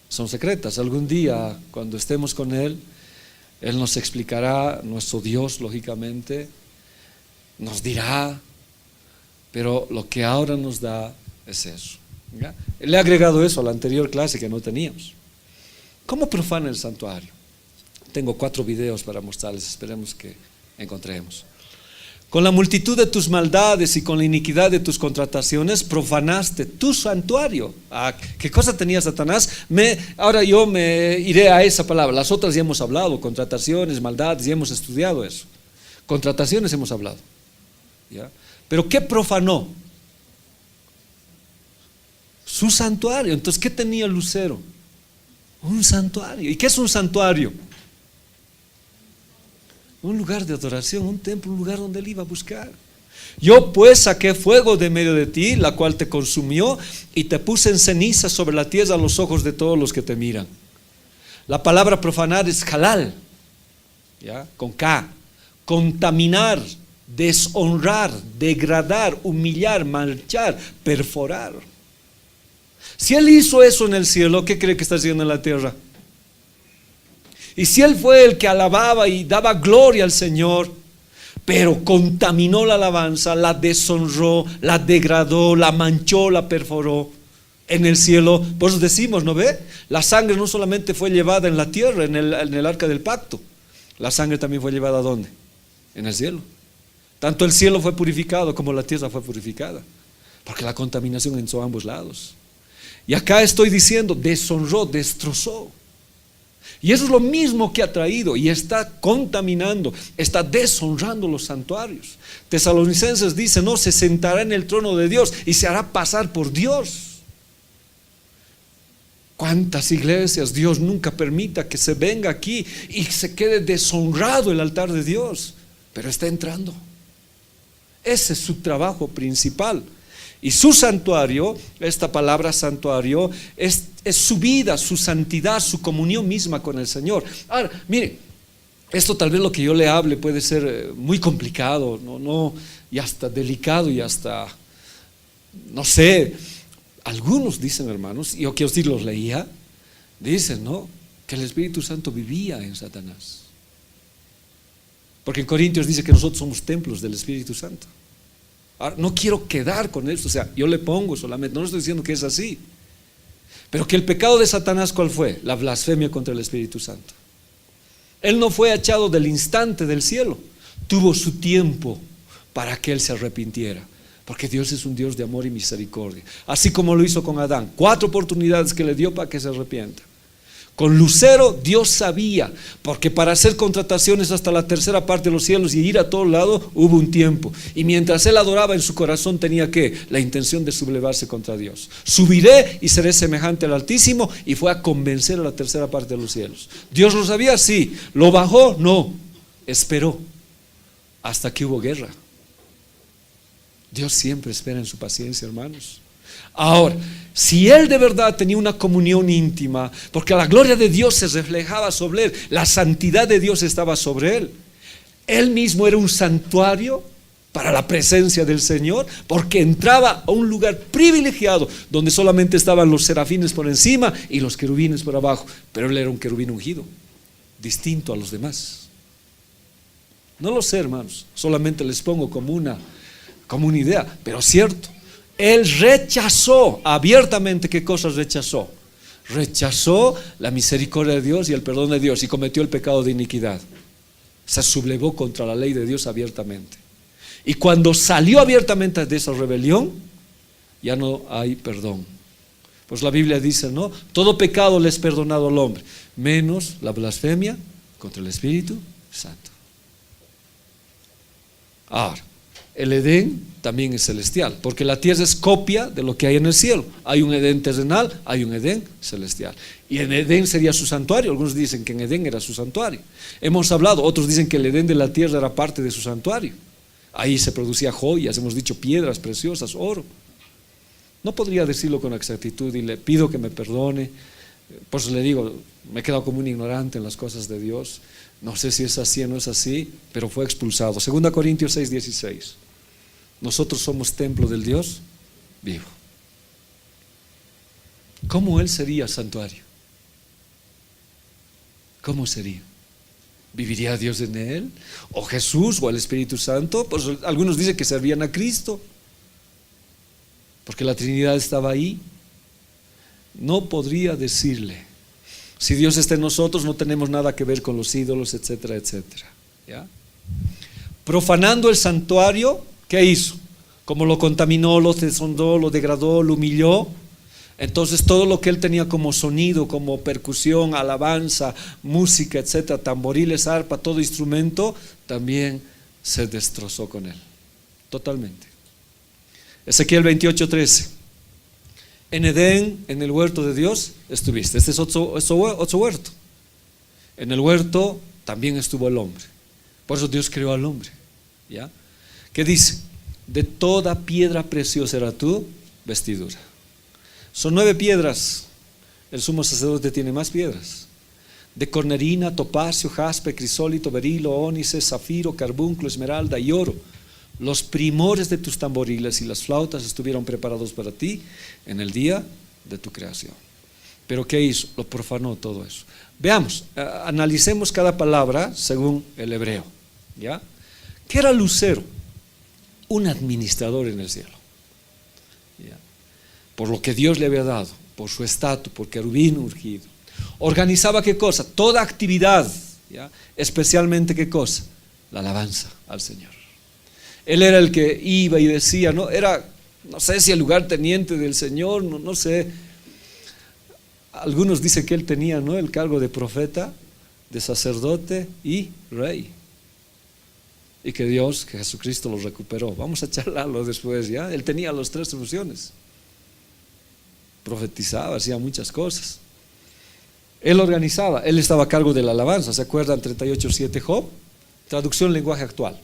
son secretas. Algún día, cuando estemos con Él, Él nos explicará, nuestro Dios, lógicamente, nos dirá, pero lo que ahora nos da es eso. ¿Ya? Le he agregado eso a la anterior clase que no teníamos. ¿Cómo profana el santuario? Tengo 4 videos para mostrarles, esperemos que encontremos. Con la multitud de tus maldades y con la iniquidad de tus contrataciones profanaste tu santuario. ¿Qué cosa tenía Satanás? Ahora yo me iré a esa palabra. Las otras ya hemos hablado, contrataciones, maldades, ya hemos estudiado eso. Contrataciones hemos hablado, ¿ya? Pero ¿qué profanó? Su santuario. Entonces, ¿qué tenía Lucero? Un santuario. ¿Y qué es un santuario? Un lugar de adoración, un templo, un lugar donde él iba a buscar. Yo pues saqué fuego de medio de ti, la cual te consumió, y te puse en ceniza sobre la tierra a los ojos de todos los que te miran. La palabra profanar es halal, ¿ya? Con K. Contaminar, deshonrar, degradar, humillar, manchar, perforar. Si él hizo eso en el cielo, ¿qué cree que está haciendo en la tierra? Y si él fue el que alababa y daba gloria al Señor, pero contaminó la alabanza, la deshonró, la degradó, la manchó, la perforó en el cielo, por eso decimos, ¿no ve? La sangre no solamente fue llevada en la tierra, en el arca del pacto, la sangre también fue llevada ¿a dónde? En el cielo. Tanto el cielo fue purificado como la tierra fue purificada, porque la contaminación entró a ambos lados. Y acá estoy diciendo, deshonró, destrozó. Y eso es lo mismo que ha traído y está contaminando, está deshonrando los santuarios. Tesalonicenses dice, no, se sentará en el trono de Dios y se hará pasar por Dios. ¿Cuántas iglesias Dios nunca permita que se venga aquí y se quede deshonrado el altar de Dios? pero está entrando. Ese es su trabajo principal. Y su santuario, esta palabra santuario, es su vida, su santidad, su comunión misma con el Señor. Ahora, mire, esto tal vez lo que yo le hable puede ser muy complicado, y hasta delicado, y hasta, no sé, algunos dicen, hermanos, y yo que os los leía, dicen, ¿no?, que el Espíritu Santo vivía en Satanás. Porque en Corintios dice que nosotros somos templos del Espíritu Santo. Ahora, no quiero quedar con esto, o sea, yo le pongo solamente, no estoy diciendo que es así, pero que el pecado de Satanás, ¿cuál fue? La blasfemia contra el Espíritu Santo. Él no fue echado del instante del cielo, tuvo su tiempo para que él se arrepintiera, porque Dios es un Dios de amor y misericordia, así como lo hizo con Adán, 4 oportunidades que le dio para que se arrepienta. Con Lucero Dios sabía, porque para hacer contrataciones hasta la tercera parte de los cielos y ir a todo lado hubo un tiempo, y mientras él adoraba en su corazón tenía la intención de sublevarse contra Dios. Subiré y seré semejante al Altísimo, y fue a convencer a la tercera parte de los cielos. Dios lo sabía, sí. Lo bajó, no, esperó hasta que hubo guerra. Dios siempre espera en su paciencia, hermanos. Ahora, si él de verdad tenía una comunión íntima, porque la gloria de Dios se reflejaba sobre él, la santidad de Dios estaba sobre él, él mismo era un santuario para la presencia del Señor, porque entraba a un lugar privilegiado donde solamente estaban los serafines por encima y los querubines por abajo, pero él era un querubín ungido, distinto a los demás. No lo sé, hermanos, solamente les pongo como una idea, pero cierto. Él rechazó abiertamente. ¿Qué cosas rechazó? Rechazó la misericordia de Dios y el perdón de Dios, y cometió el pecado de iniquidad. Se sublevó contra la ley de Dios abiertamente. Y cuando salió abiertamente de esa rebelión, ya no hay perdón. Pues la Biblia dice, ¿no?, todo pecado le es perdonado al hombre, menos la blasfemia contra el Espíritu Santo. Ahora, el Edén también es celestial, porque la tierra es copia de lo que hay en el cielo. Hay un Edén terrenal, hay un Edén celestial. Y en Edén sería su santuario. Algunos dicen que en Edén era su santuario. Hemos hablado, otros dicen que el Edén de la tierra era parte de su santuario. Ahí se producía joyas, hemos dicho piedras preciosas, oro. No podría decirlo con exactitud y le pido que me perdone. Por eso le digo, me he quedado como un ignorante en las cosas de Dios. No sé si es así o no es así, pero fue expulsado. 2 Corintios 6:16. Nosotros somos templo del Dios vivo. ¿Cómo él sería santuario? ¿Cómo sería? ¿Viviría Dios en él? ¿O Jesús o el Espíritu Santo? Pues algunos dicen que servían a Cristo, porque la Trinidad estaba ahí. No podría decirle. Si Dios está en nosotros, no tenemos nada que ver con los ídolos, etcétera, etcétera. ¿Ya? Profanando el santuario, ¿qué hizo? Como lo contaminó, lo deshonró, lo degradó, lo humilló. Entonces todo lo que él tenía como sonido, como percusión, alabanza, música, etcétera, tamboriles, arpa, todo instrumento, también se destrozó con él, totalmente. Ezequiel 28:13. En Edén, en el huerto de Dios, estuviste. Este es otro huerto. En el huerto también estuvo el hombre. Por eso Dios creó al hombre. ¿Ya? ¿Qué dice? De toda piedra preciosa era tu vestidura. Son 9 piedras. El sumo sacerdote tiene más piedras. De cornerina, topacio, jaspe, crisólito, berilo, ónice, zafiro, carbunclo, esmeralda y oro. Los primores de tus tamboriles y las flautas estuvieron preparados para ti en el día de tu creación. Pero ¿qué hizo? Lo profanó todo eso. Veamos, analicemos cada palabra según el hebreo. ¿Ya? ¿Qué era Lucero? Un administrador en el cielo. ¿Ya? Por lo que Dios le había dado, por su estatus, por querubín ungido. Organizaba ¿qué cosa? Toda actividad. ¿Ya? Especialmente ¿qué cosa? La alabanza al Señor. Él era el que iba y decía, no sé si el lugarteniente del Señor, no sé. Algunos dicen que él tenía, ¿no?, el cargo de profeta, de sacerdote y rey. Y que Dios, que Jesucristo lo recuperó. Vamos a charlarlo después, ¿ya? Él tenía las 3 funciones. Profetizaba, hacía muchas cosas. Él organizaba, él estaba a cargo de la alabanza. ¿Se acuerdan 38:7 Job? Traducción lenguaje actual.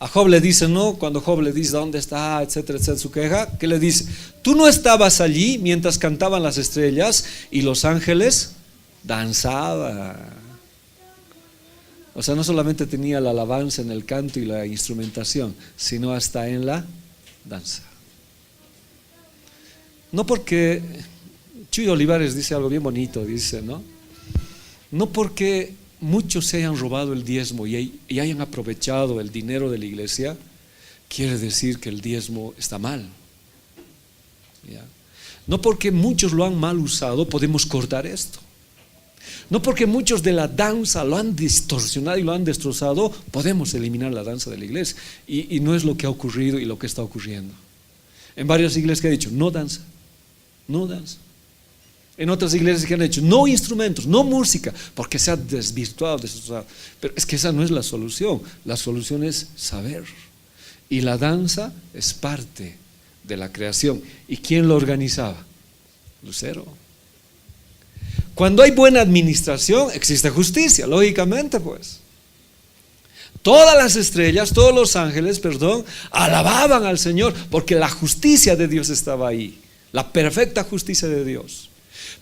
A Job le dice, no, cuando Job le dice dónde está, etcétera, etcétera, su queja, ¿qué le dice? Tú no estabas allí mientras cantaban las estrellas y los ángeles danzaban. O sea, no solamente tenía la alabanza en el canto y la instrumentación, sino hasta en la danza. No porque Chuy Olivares dice algo bien bonito, dice, ¿no? No porque muchos se hayan robado el diezmo y hayan aprovechado el dinero de la iglesia, quiere decir que el diezmo está mal. ¿Ya? No porque muchos lo han mal usado, podemos cortar esto. No porque muchos de la danza lo han distorsionado y lo han destrozado, podemos eliminar la danza de la iglesia. Y no es lo que ha ocurrido y lo que está ocurriendo. En varias iglesias que han dicho, no danza, no danza. En otras iglesias que han hecho, no instrumentos, no música, porque se ha desvirtuado, destrozado. Pero es que esa no es la solución. La solución es saber. Y la danza es parte de la creación. ¿Y quién lo organizaba? Lucero. Cuando hay buena administración, existe justicia, lógicamente pues. Todas las estrellas, todos los ángeles, alababan al Señor, porque la justicia de Dios estaba ahí. La perfecta justicia de Dios.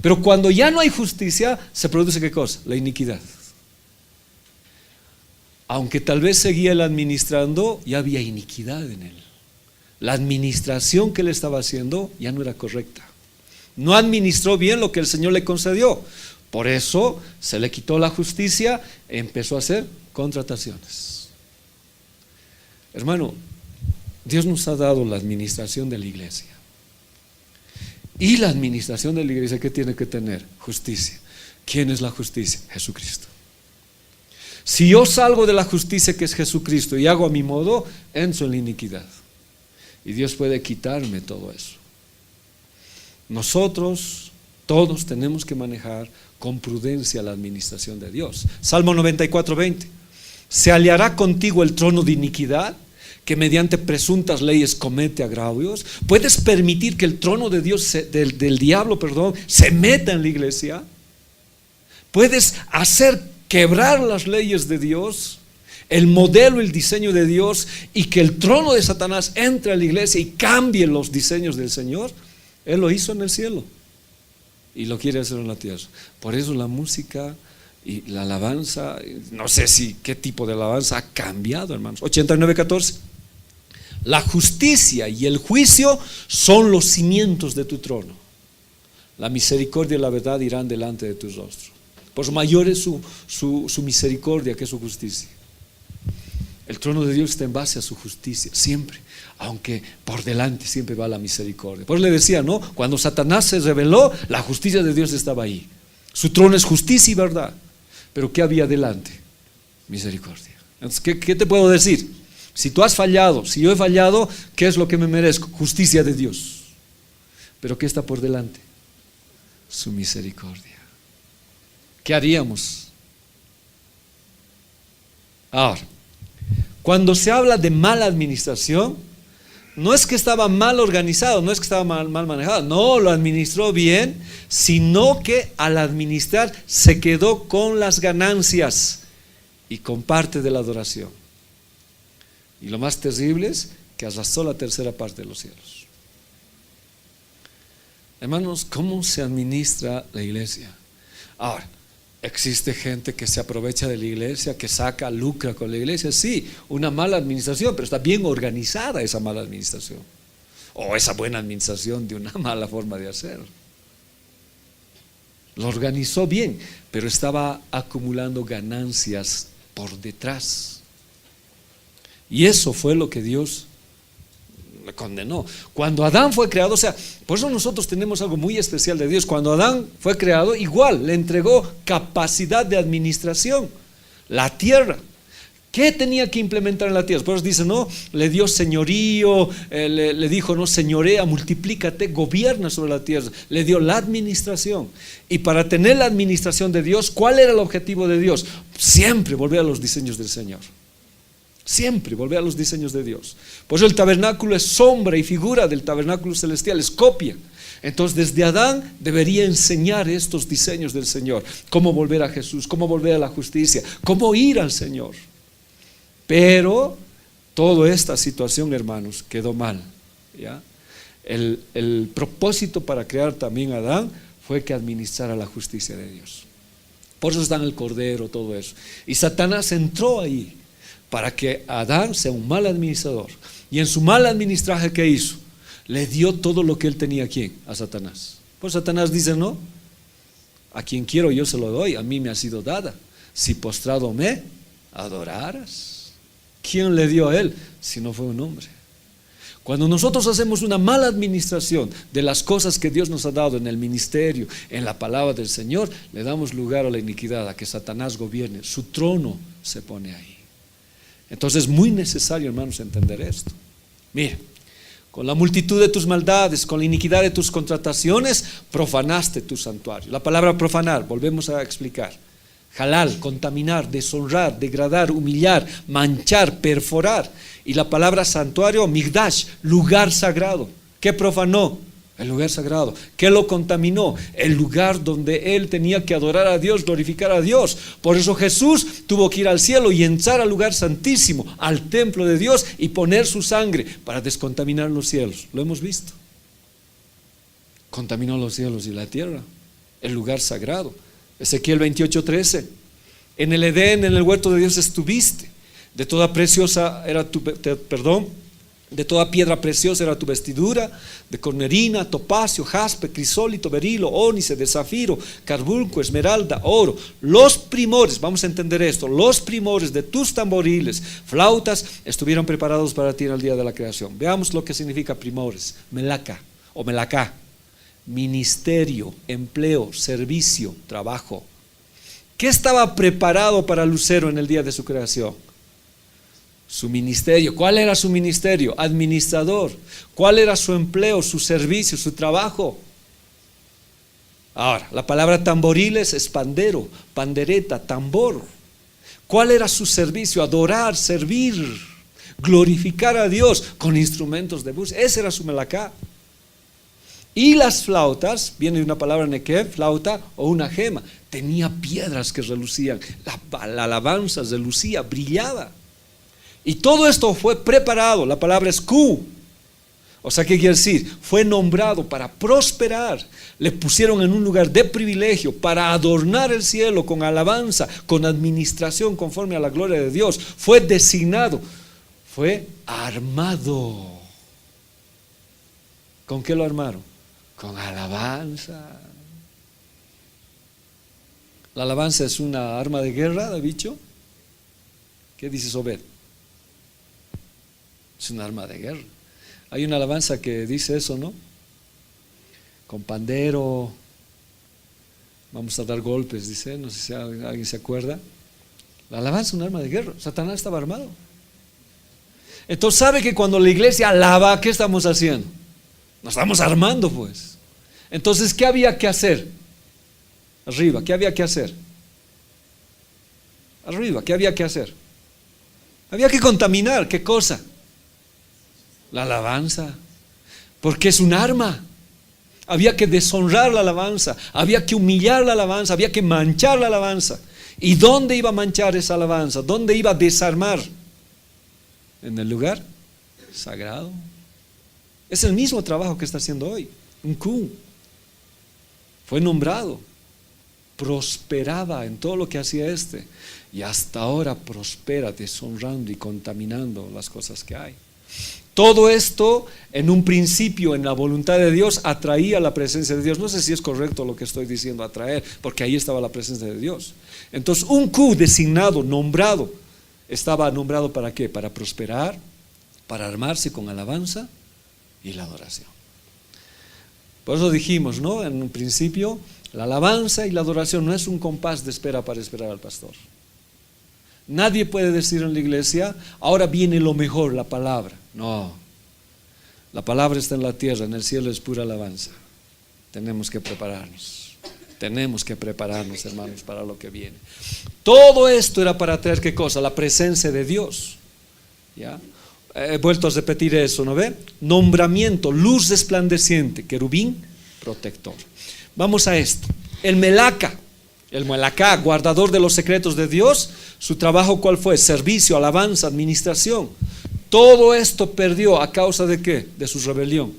Pero cuando ya no hay justicia, se produce ¿qué cosa? La iniquidad. Aunque tal vez seguía él administrando, ya había iniquidad en él. La administración que él estaba haciendo ya no era correcta. No administró bien lo que el Señor le concedió. Por eso se le quitó la justicia e empezó a hacer contrataciones. Hermano, Dios nos ha dado la administración de la iglesia. Y la administración de la iglesia, ¿qué tiene que tener? Justicia. ¿Quién es la justicia? Jesucristo. Si yo salgo de la justicia que es Jesucristo y hago a mi modo, entro en la iniquidad. Y Dios puede quitarme todo eso. Nosotros, todos tenemos que manejar con prudencia la administración de Dios. Salmo 94:20. ¿Se aliará contigo el trono de iniquidad, que mediante presuntas leyes comete agravios? ¿Puedes permitir que el trono de Dios, del diablo, se meta en la iglesia? ¿Puedes hacer quebrar las leyes de Dios, el modelo, el diseño de Dios, y que el trono de Satanás entre a la iglesia y cambie los diseños del Señor? Él lo hizo en el cielo y lo quiere hacer en la tierra. Por eso la música y la alabanza, no sé qué tipo de alabanza ha cambiado, hermanos. 89:14. La justicia y el juicio son los cimientos de tu trono. La misericordia y la verdad irán delante de tu rostro. Pues mayor es su misericordia que su justicia. El trono de Dios está en base a su justicia, siempre. Aunque por delante siempre va la misericordia. Por eso le decía, ¿no? Cuando Satanás se rebeló, la justicia de Dios estaba ahí. Su trono es justicia y verdad. Pero ¿qué había delante? Misericordia. Entonces, ¿qué te puedo decir? Si tú has fallado, si yo he fallado, ¿qué es lo que me merezco? Justicia de Dios. Pero ¿qué está por delante? Su misericordia. ¿Qué haríamos? Ahora, cuando se habla de mala administración, no es que estaba mal organizado, no es que estaba mal manejado, no, lo administró bien, sino que al administrar se quedó con las ganancias y con parte de la adoración. Y lo más terrible es que arrasó la tercera parte de los cielos. Hermanos, ¿cómo se administra la iglesia? Ahora, ¿existe gente que se aprovecha de la iglesia, que lucra con la iglesia? Sí, una mala administración, pero está bien organizada esa mala administración. O esa buena administración de una mala forma de hacer. Lo organizó bien, pero estaba acumulando ganancias por detrás. Y eso fue lo que Dios le condenó. Cuando Adán fue creado, por eso nosotros tenemos algo muy especial de Dios. Cuando Adán fue creado, igual le entregó capacidad de administración, la tierra. ¿Qué tenía que implementar en la tierra? Por eso dice, no, le dio señorío, le dijo, no, señorea, multiplícate, gobierna sobre la tierra. Le dio la administración. Y para tener la administración de Dios, ¿cuál era el objetivo de Dios? Siempre volver a los diseños del Señor. Siempre volver a los diseños de Dios. Por eso el tabernáculo es sombra y figura del tabernáculo celestial, es copia. Entonces desde Adán debería enseñar estos diseños del Señor, cómo volver a Jesús, cómo volver a la justicia, cómo ir al Señor. Pero toda esta situación, hermanos, quedó mal, ¿ya? El propósito para crear también a Adán fue que administrara la justicia de Dios. Por eso está en el Cordero, todo eso. Y Satanás entró ahí para que Adán sea un mal administrador. Y en su mal administraje, ¿qué hizo? Le dio todo lo que él tenía. ¿A quién? A Satanás. Pues Satanás dice, no, a quien quiero yo se lo doy, a mí me ha sido dada. Si postrado me adoraras. ¿Quién le dio a él? Si no fue un hombre. Cuando nosotros hacemos una mala administración de las cosas que Dios nos ha dado en el ministerio, en la palabra del Señor, le damos lugar a la iniquidad, a que Satanás gobierne. Su trono se pone ahí. Entonces es muy necesario, hermanos, entender esto. Mire, con la multitud de tus maldades, con la iniquidad de tus contrataciones, profanaste tu santuario. La palabra profanar, volvemos a explicar. Halal, contaminar, deshonrar, degradar, humillar, manchar, perforar. Y la palabra santuario, migdash, lugar sagrado. ¿Qué profanó? El lugar sagrado. ¿Qué lo contaminó? El lugar donde él tenía que adorar a Dios, glorificar a Dios. Por eso Jesús tuvo que ir al cielo y entrar al lugar santísimo, al templo de Dios, y poner su sangre para descontaminar los cielos. Lo hemos visto. Contaminó los cielos y la tierra, el lugar sagrado. Ezequiel 28:13. En el Edén, en el huerto de Dios estuviste. De toda piedra preciosa era tu vestidura, de cornerina, topacio, jaspe, crisólito, berilo, ónice, de zafiro, carbunco, esmeralda, oro. Los primores, vamos a entender esto, los primores de tus tamboriles, flautas, estuvieron preparados para ti en el día de la creación. Veamos lo que significa primores. Melaka o melacá. Ministerio, empleo, servicio, trabajo. ¿Qué estaba preparado para Lucero en el día de su creación? Su ministerio. ¿Cuál era su ministerio? Administrador. ¿Cuál era su empleo, su servicio, su trabajo? Ahora, la palabra tamboriles es pandero, pandereta, tambor. ¿Cuál era su servicio? Adorar, servir, glorificar a Dios con instrumentos de música. Ese era su melacá. Y las flautas, viene de una palabra nekev, flauta o una gema, tenía piedras que relucían, la alabanza relucía, brillaba. Y todo esto fue preparado, la palabra es ku. O sea, ¿qué quiere decir? Fue nombrado para prosperar. Le pusieron en un lugar de privilegio para adornar el cielo con alabanza, con administración conforme a la gloria de Dios. Fue designado, fue armado. ¿Con qué lo armaron? Con alabanza. La alabanza es una arma de guerra, ¿de bicho? ¿Qué dice Obed? Es una arma de guerra. Hay una alabanza que dice eso, ¿no? Con pandero vamos a dar golpes, dice, no sé si alguien se acuerda. La alabanza es un arma de guerra. Satanás estaba armado. Entonces sabe que cuando la iglesia alaba, ¿qué estamos haciendo? Nos estamos armando, pues. Entonces, ¿qué había que hacer? Arriba, ¿qué había que hacer? Arriba, ¿qué había que hacer? Había que contaminar, ¿qué cosa? La alabanza, porque es un arma. Había que deshonrar la alabanza, había que humillar la alabanza, había que manchar la alabanza. ¿Y dónde iba a manchar esa alabanza? ¿Dónde iba a desarmar? En el lugar sagrado. Es el mismo trabajo que está haciendo hoy. Un Q. Fue nombrado. Prosperaba en todo lo que hacía y hasta ahora prospera deshonrando y contaminando las cosas que hay. Todo esto en un principio en la voluntad de Dios atraía la presencia de Dios. No sé si es correcto lo que estoy diciendo, atraer, porque ahí estaba la presencia de Dios. Entonces un Q designado, nombrado, estaba nombrado ¿para qué? Para prosperar, para armarse con alabanza y la adoración. Por eso dijimos, ¿no? En un principio, la alabanza y la adoración no es un compás de espera para esperar al pastor. Nadie puede decir en la iglesia, ahora viene lo mejor, la palabra. No, la palabra está en la tierra, en el cielo es pura alabanza. Tenemos que prepararnos, hermanos, para lo que viene. Todo esto era para traer, ¿qué cosa? La presencia de Dios. ¿Ya? He vuelto a repetir eso, ¿no ve? Nombramiento, luz resplandeciente, querubín, protector. Vamos a esto. El Melaka, guardador de los secretos de Dios, su trabajo ¿cuál fue? Servicio, alabanza, administración. Todo esto perdió a causa ¿de qué? De su rebelión.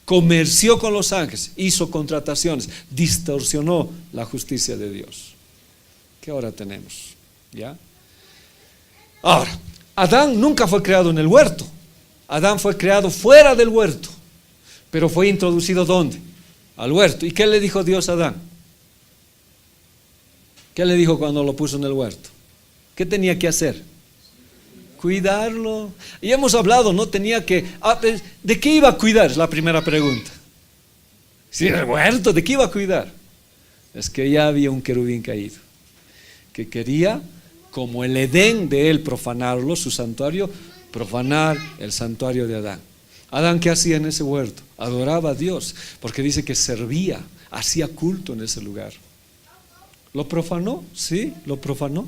Comerció con los ángeles, hizo contrataciones, distorsionó la justicia de Dios. ¿Qué ahora tenemos? ¿Ya? Ahora, Adán nunca fue creado en el huerto. Adán fue creado fuera del huerto, pero fue introducido ¿dónde? Al huerto. ¿Y qué le dijo Dios a Adán? ¿Qué le dijo cuando lo puso en el huerto? ¿Qué tenía que hacer? Cuidarlo. Y hemos hablado, ¿no? Tenía que... ¿De qué iba a cuidar? Es la primera pregunta. Si era el huerto, ¿de qué iba a cuidar? Es que ya había un querubín caído que quería, como el Edén de él, profanarlo, su santuario, profanar el santuario de Adán. Adán, ¿qué hacía en ese huerto? Adoraba a Dios, porque dice que servía, hacía culto en ese lugar. ¿Lo profanó? Sí, lo profanó.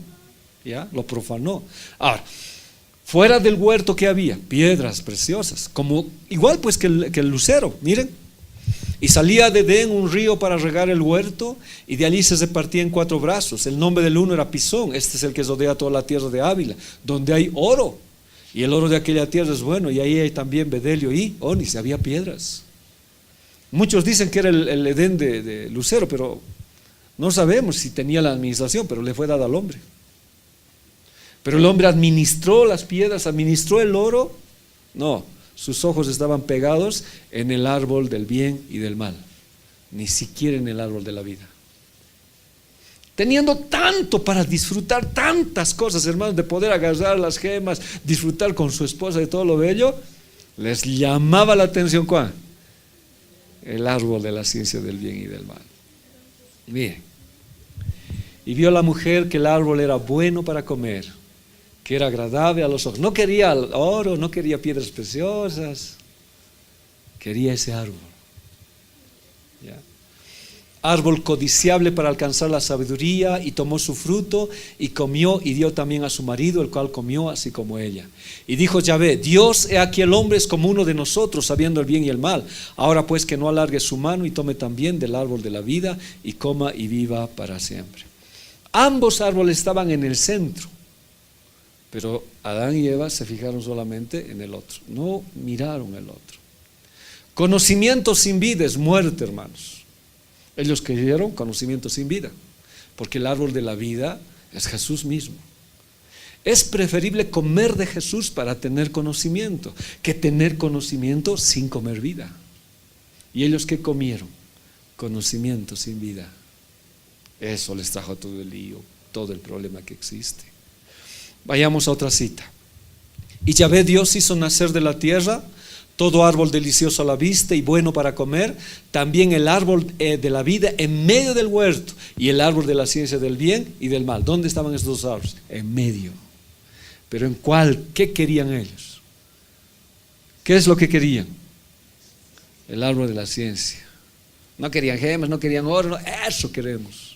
¿Ya? Lo profanó. Ahora, fuera del huerto, ¿qué había? Piedras preciosas, como igual pues que el lucero, miren. Y salía de Edén un río para regar el huerto, y de allí se repartía en 4 brazos. El nombre del uno era Pisón, este es el que rodea toda la tierra de Ávila, donde hay oro, y el oro de aquella tierra es bueno, y ahí hay también bedelio y onis, había piedras. Muchos dicen que era el Edén de lucero, pero no sabemos si tenía la administración, pero le fue dada al hombre. Pero el hombre administró las piedras, administró el oro. No, sus ojos estaban pegados en el árbol del bien y del mal, ni siquiera en el árbol de la vida. Teniendo tanto para disfrutar, tantas cosas, hermanos, de poder agarrar las gemas, disfrutar con su esposa de todo lo bello, les llamaba la atención ¿cuál? El árbol de la ciencia del bien y del mal. Bien. Y vio la mujer que el árbol era bueno para comer, que era agradable a los ojos. No quería oro, no quería piedras preciosas, quería ese árbol. ¿Ya? Árbol codiciable para alcanzar la sabiduría, y tomó su fruto y comió, y dio también a su marido, el cual comió así como ella. Y dijo Yahvé: Dios, he aquí el hombre es como uno de nosotros, sabiendo el bien y el mal. Ahora pues que no alargue su mano y tome también del árbol de la vida y coma y viva para siempre. Ambos árboles estaban en el centro, pero Adán y Eva se fijaron solamente en el otro, no miraron el otro. Conocimiento sin vida es muerte, hermanos. Ellos creyeron conocimiento sin vida, porque el árbol de la vida es Jesús mismo. Es preferible comer de Jesús para tener conocimiento, que tener conocimiento sin comer vida. ¿Y ellos qué comieron? Conocimiento sin vida. Eso les trajo todo el lío, todo el problema que existe. Vayamos a otra cita. Y Yahvé Dios hizo nacer de la tierra todo árbol delicioso a la vista y bueno para comer, también el árbol de la vida en medio del huerto, y el árbol de la ciencia del bien y del mal. ¿Dónde estaban estos dos árboles? En medio. ¿Pero en cuál? ¿Qué querían ellos? ¿Qué es lo que querían? El árbol de la ciencia. No querían gemas, no querían oro, no, eso queremos.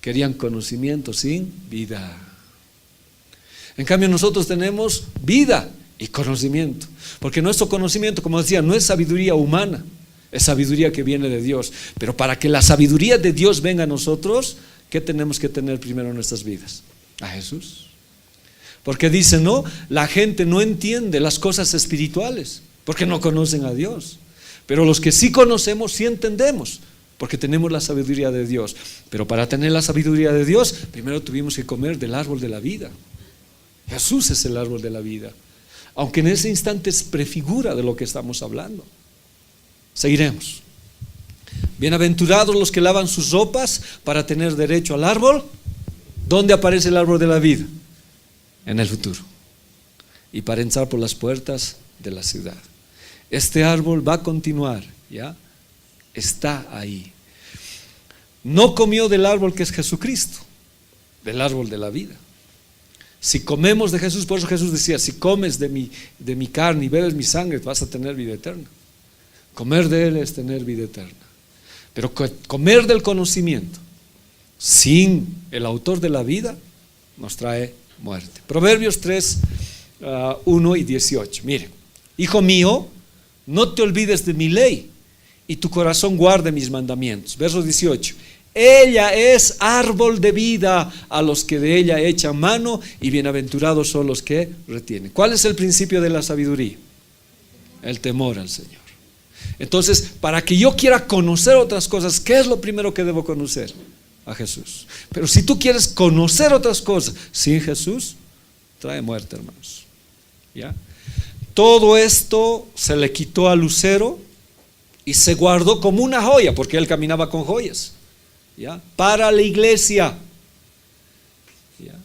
Querían conocimiento sin vida. En cambio nosotros tenemos vida y conocimiento, porque nuestro conocimiento, como decía, no es sabiduría humana, es sabiduría que viene de Dios. Pero para que la sabiduría de Dios venga a nosotros, ¿qué tenemos que tener primero en nuestras vidas? A Jesús. Porque dice, no, la gente no entiende las cosas espirituales porque no conocen a Dios, pero los que sí conocemos, sí entendemos, porque tenemos la sabiduría de Dios. Pero para tener la sabiduría de Dios, primero tuvimos que comer del árbol de la vida. Jesús es el árbol de la vida, aunque en ese instante es prefigura de lo que estamos hablando. Seguiremos. Bienaventurados los que lavan sus ropas para tener derecho al árbol. ¿Dónde aparece el árbol de la vida? En el futuro. Y para entrar por las puertas de la ciudad. Este árbol va a continuar, ¿ya? Está ahí. No comió del árbol que es Jesucristo, del árbol de la vida. Si comemos de Jesús, por eso Jesús decía, si comes de mi carne y bebes mi sangre, vas a tener vida eterna. Comer de Él es tener vida eterna. Pero comer del conocimiento sin el autor de la vida nos trae muerte. Proverbios 3, 1 y 18. Mire, hijo mío, no te olvides de mi ley y tu corazón guarde mis mandamientos. Verso 18. Ella es árbol de vida a los que de ella echan mano, y bienaventurados son los que retienen. ¿Cuál es el principio de la sabiduría? El temor al Señor. Entonces, para que yo quiera conocer otras cosas, ¿qué es lo primero que debo conocer? A Jesús. Pero si tú quieres conocer otras cosas sin Jesús, trae muerte, hermanos. ¿Ya? Todo esto se le quitó a Lucero y se guardó como una joya, porque él caminaba con joyas, ¿ya? Para la iglesia, ¿ya?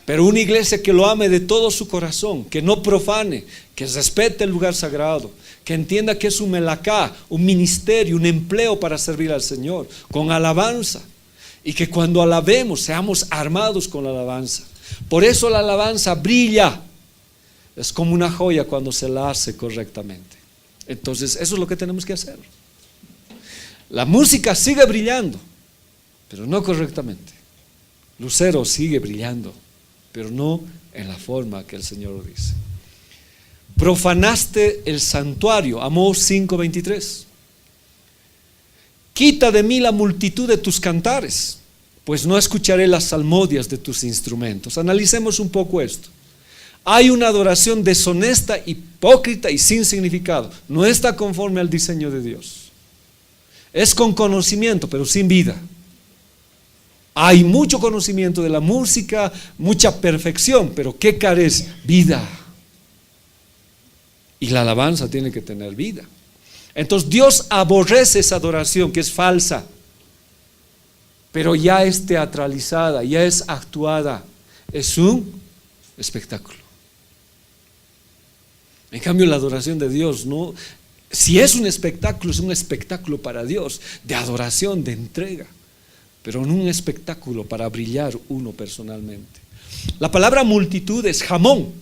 Pero una iglesia que lo ame de todo su corazón, que no profane, que respete el lugar sagrado, que entienda que es un melacá, un ministerio, un empleo para servir al Señor, con alabanza, y que cuando alabemos seamos armados con la alabanza. Por eso la alabanza brilla, es como una joya cuando se la hace correctamente. Entonces eso es lo que tenemos que hacer. La música sigue brillando, pero no correctamente. Lucero sigue brillando, pero no en la forma que el Señor lo dice. Profanaste el santuario, Amós 5:23. Quita de mí la multitud de tus cantares, pues no escucharé las salmodias de tus instrumentos. Analicemos un poco esto. Hay una adoración deshonesta, hipócrita y sin significado. No está conforme al diseño de Dios. Es con conocimiento, pero sin vida. Hay mucho conocimiento de la música, mucha perfección, pero ¿qué carece? Vida. Y la alabanza tiene que tener vida. Entonces Dios aborrece esa adoración que es falsa, pero ya es teatralizada, ya es actuada, es un espectáculo. En cambio la adoración de Dios, no, si es un espectáculo para Dios, de adoración, de entrega, pero no un espectáculo para brillar uno personalmente. La palabra multitud es jamón,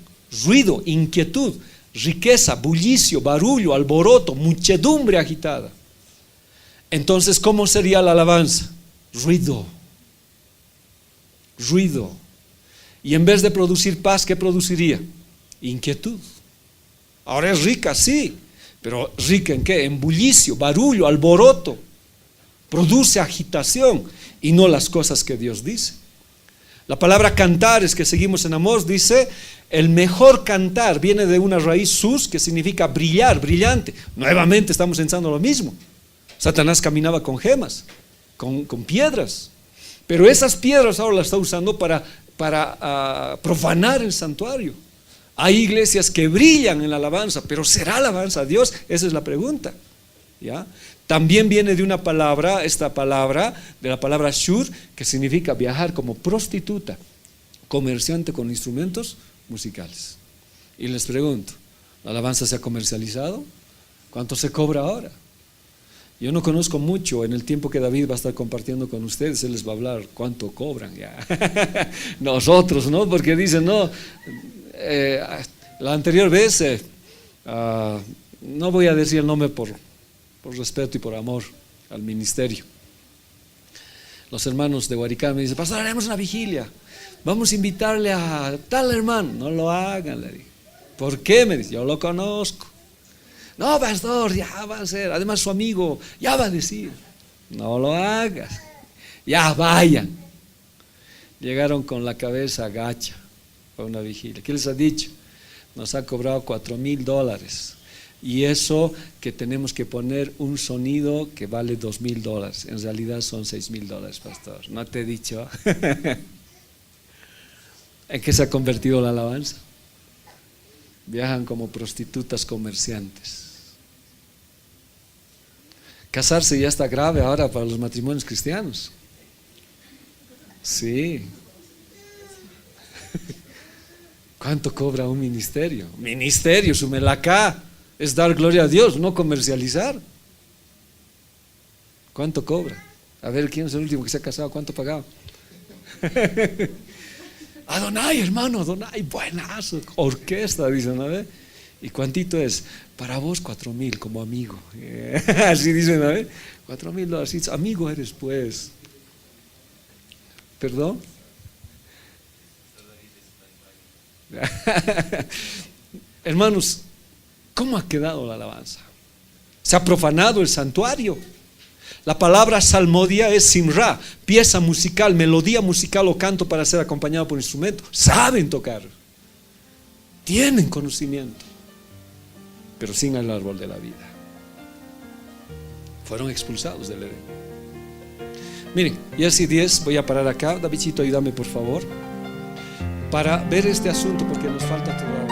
ruido, inquietud, riqueza, bullicio, barullo, alboroto, muchedumbre agitada. Entonces, ¿cómo sería la alabanza? Ruido. Y en vez de producir paz, ¿qué produciría? Inquietud. Ahora es rica, sí, pero ¿rica en qué? En bullicio, barullo, alboroto. Produce agitación y no las cosas que Dios dice. La palabra cantares que seguimos en Amós dice: el mejor cantar viene de una raíz sus, que significa brillar, brillante. Nuevamente estamos pensando lo mismo. Satanás caminaba con gemas, con piedras, pero esas piedras ahora las está usando para profanar el santuario. Hay iglesias que brillan en la alabanza, pero ¿será alabanza a Dios? Esa es la pregunta, ¿ya? También viene de una palabra, esta palabra, de la palabra shur, que significa viajar como prostituta, comerciante con instrumentos musicales. Y les pregunto, ¿la alabanza se ha comercializado? ¿Cuánto se cobra ahora? Yo no conozco mucho. En el tiempo que David va a estar compartiendo con ustedes, él les va a hablar cuánto cobran ya. Nosotros, ¿no? Porque dicen, no, la anterior vez, no voy a decir el nombre por respeto y por amor al ministerio. Los hermanos de Huaricán me dicen: pastor, haremos una vigilia, vamos a invitarle a tal hermano. No lo hagan, le digo. ¿Por qué? Me dice: yo lo conozco. No, pastor, ya va a ser, además su amigo ya va a decir. No lo hagas, ya vayan. Llegaron con la cabeza gacha para una vigilia. ¿Qué les ha dicho? Nos ha cobrado $4,000, y eso que tenemos que poner un sonido que vale $2,000. En realidad son $6,000, pastor. ¿No te he dicho? ¿En qué se ha convertido la alabanza? Viajan como prostitutas comerciantes. Casarse ya está grave ahora para los matrimonios cristianos. Sí. ¿Cuánto cobra un ministerio? Ministerio, su melacá, es dar gloria a Dios, no comercializar. ¿Cuánto cobra? A ver, ¿quién es el último que se ha casado? ¿Cuánto pagaba? Adonai, hermano, Adonai, buenazo, orquesta, dicen, ¿no? ¿Y cuántito es? Para vos 4,000 como amigo. Así dicen, ¿no? $4,000, amigo eres pues. ¿Perdón? Hermanos, ¿cómo ha quedado la alabanza? Se ha profanado el santuario. La palabra salmodia es simra, pieza musical, melodía musical o canto para ser acompañado por instrumento. Saben tocar, tienen conocimiento, pero sin el árbol de la vida. Fueron expulsados del Edén. Miren, Jersey 10, voy a parar acá. Davidcito, ayúdame por favor para ver este asunto, porque nos falta todavía.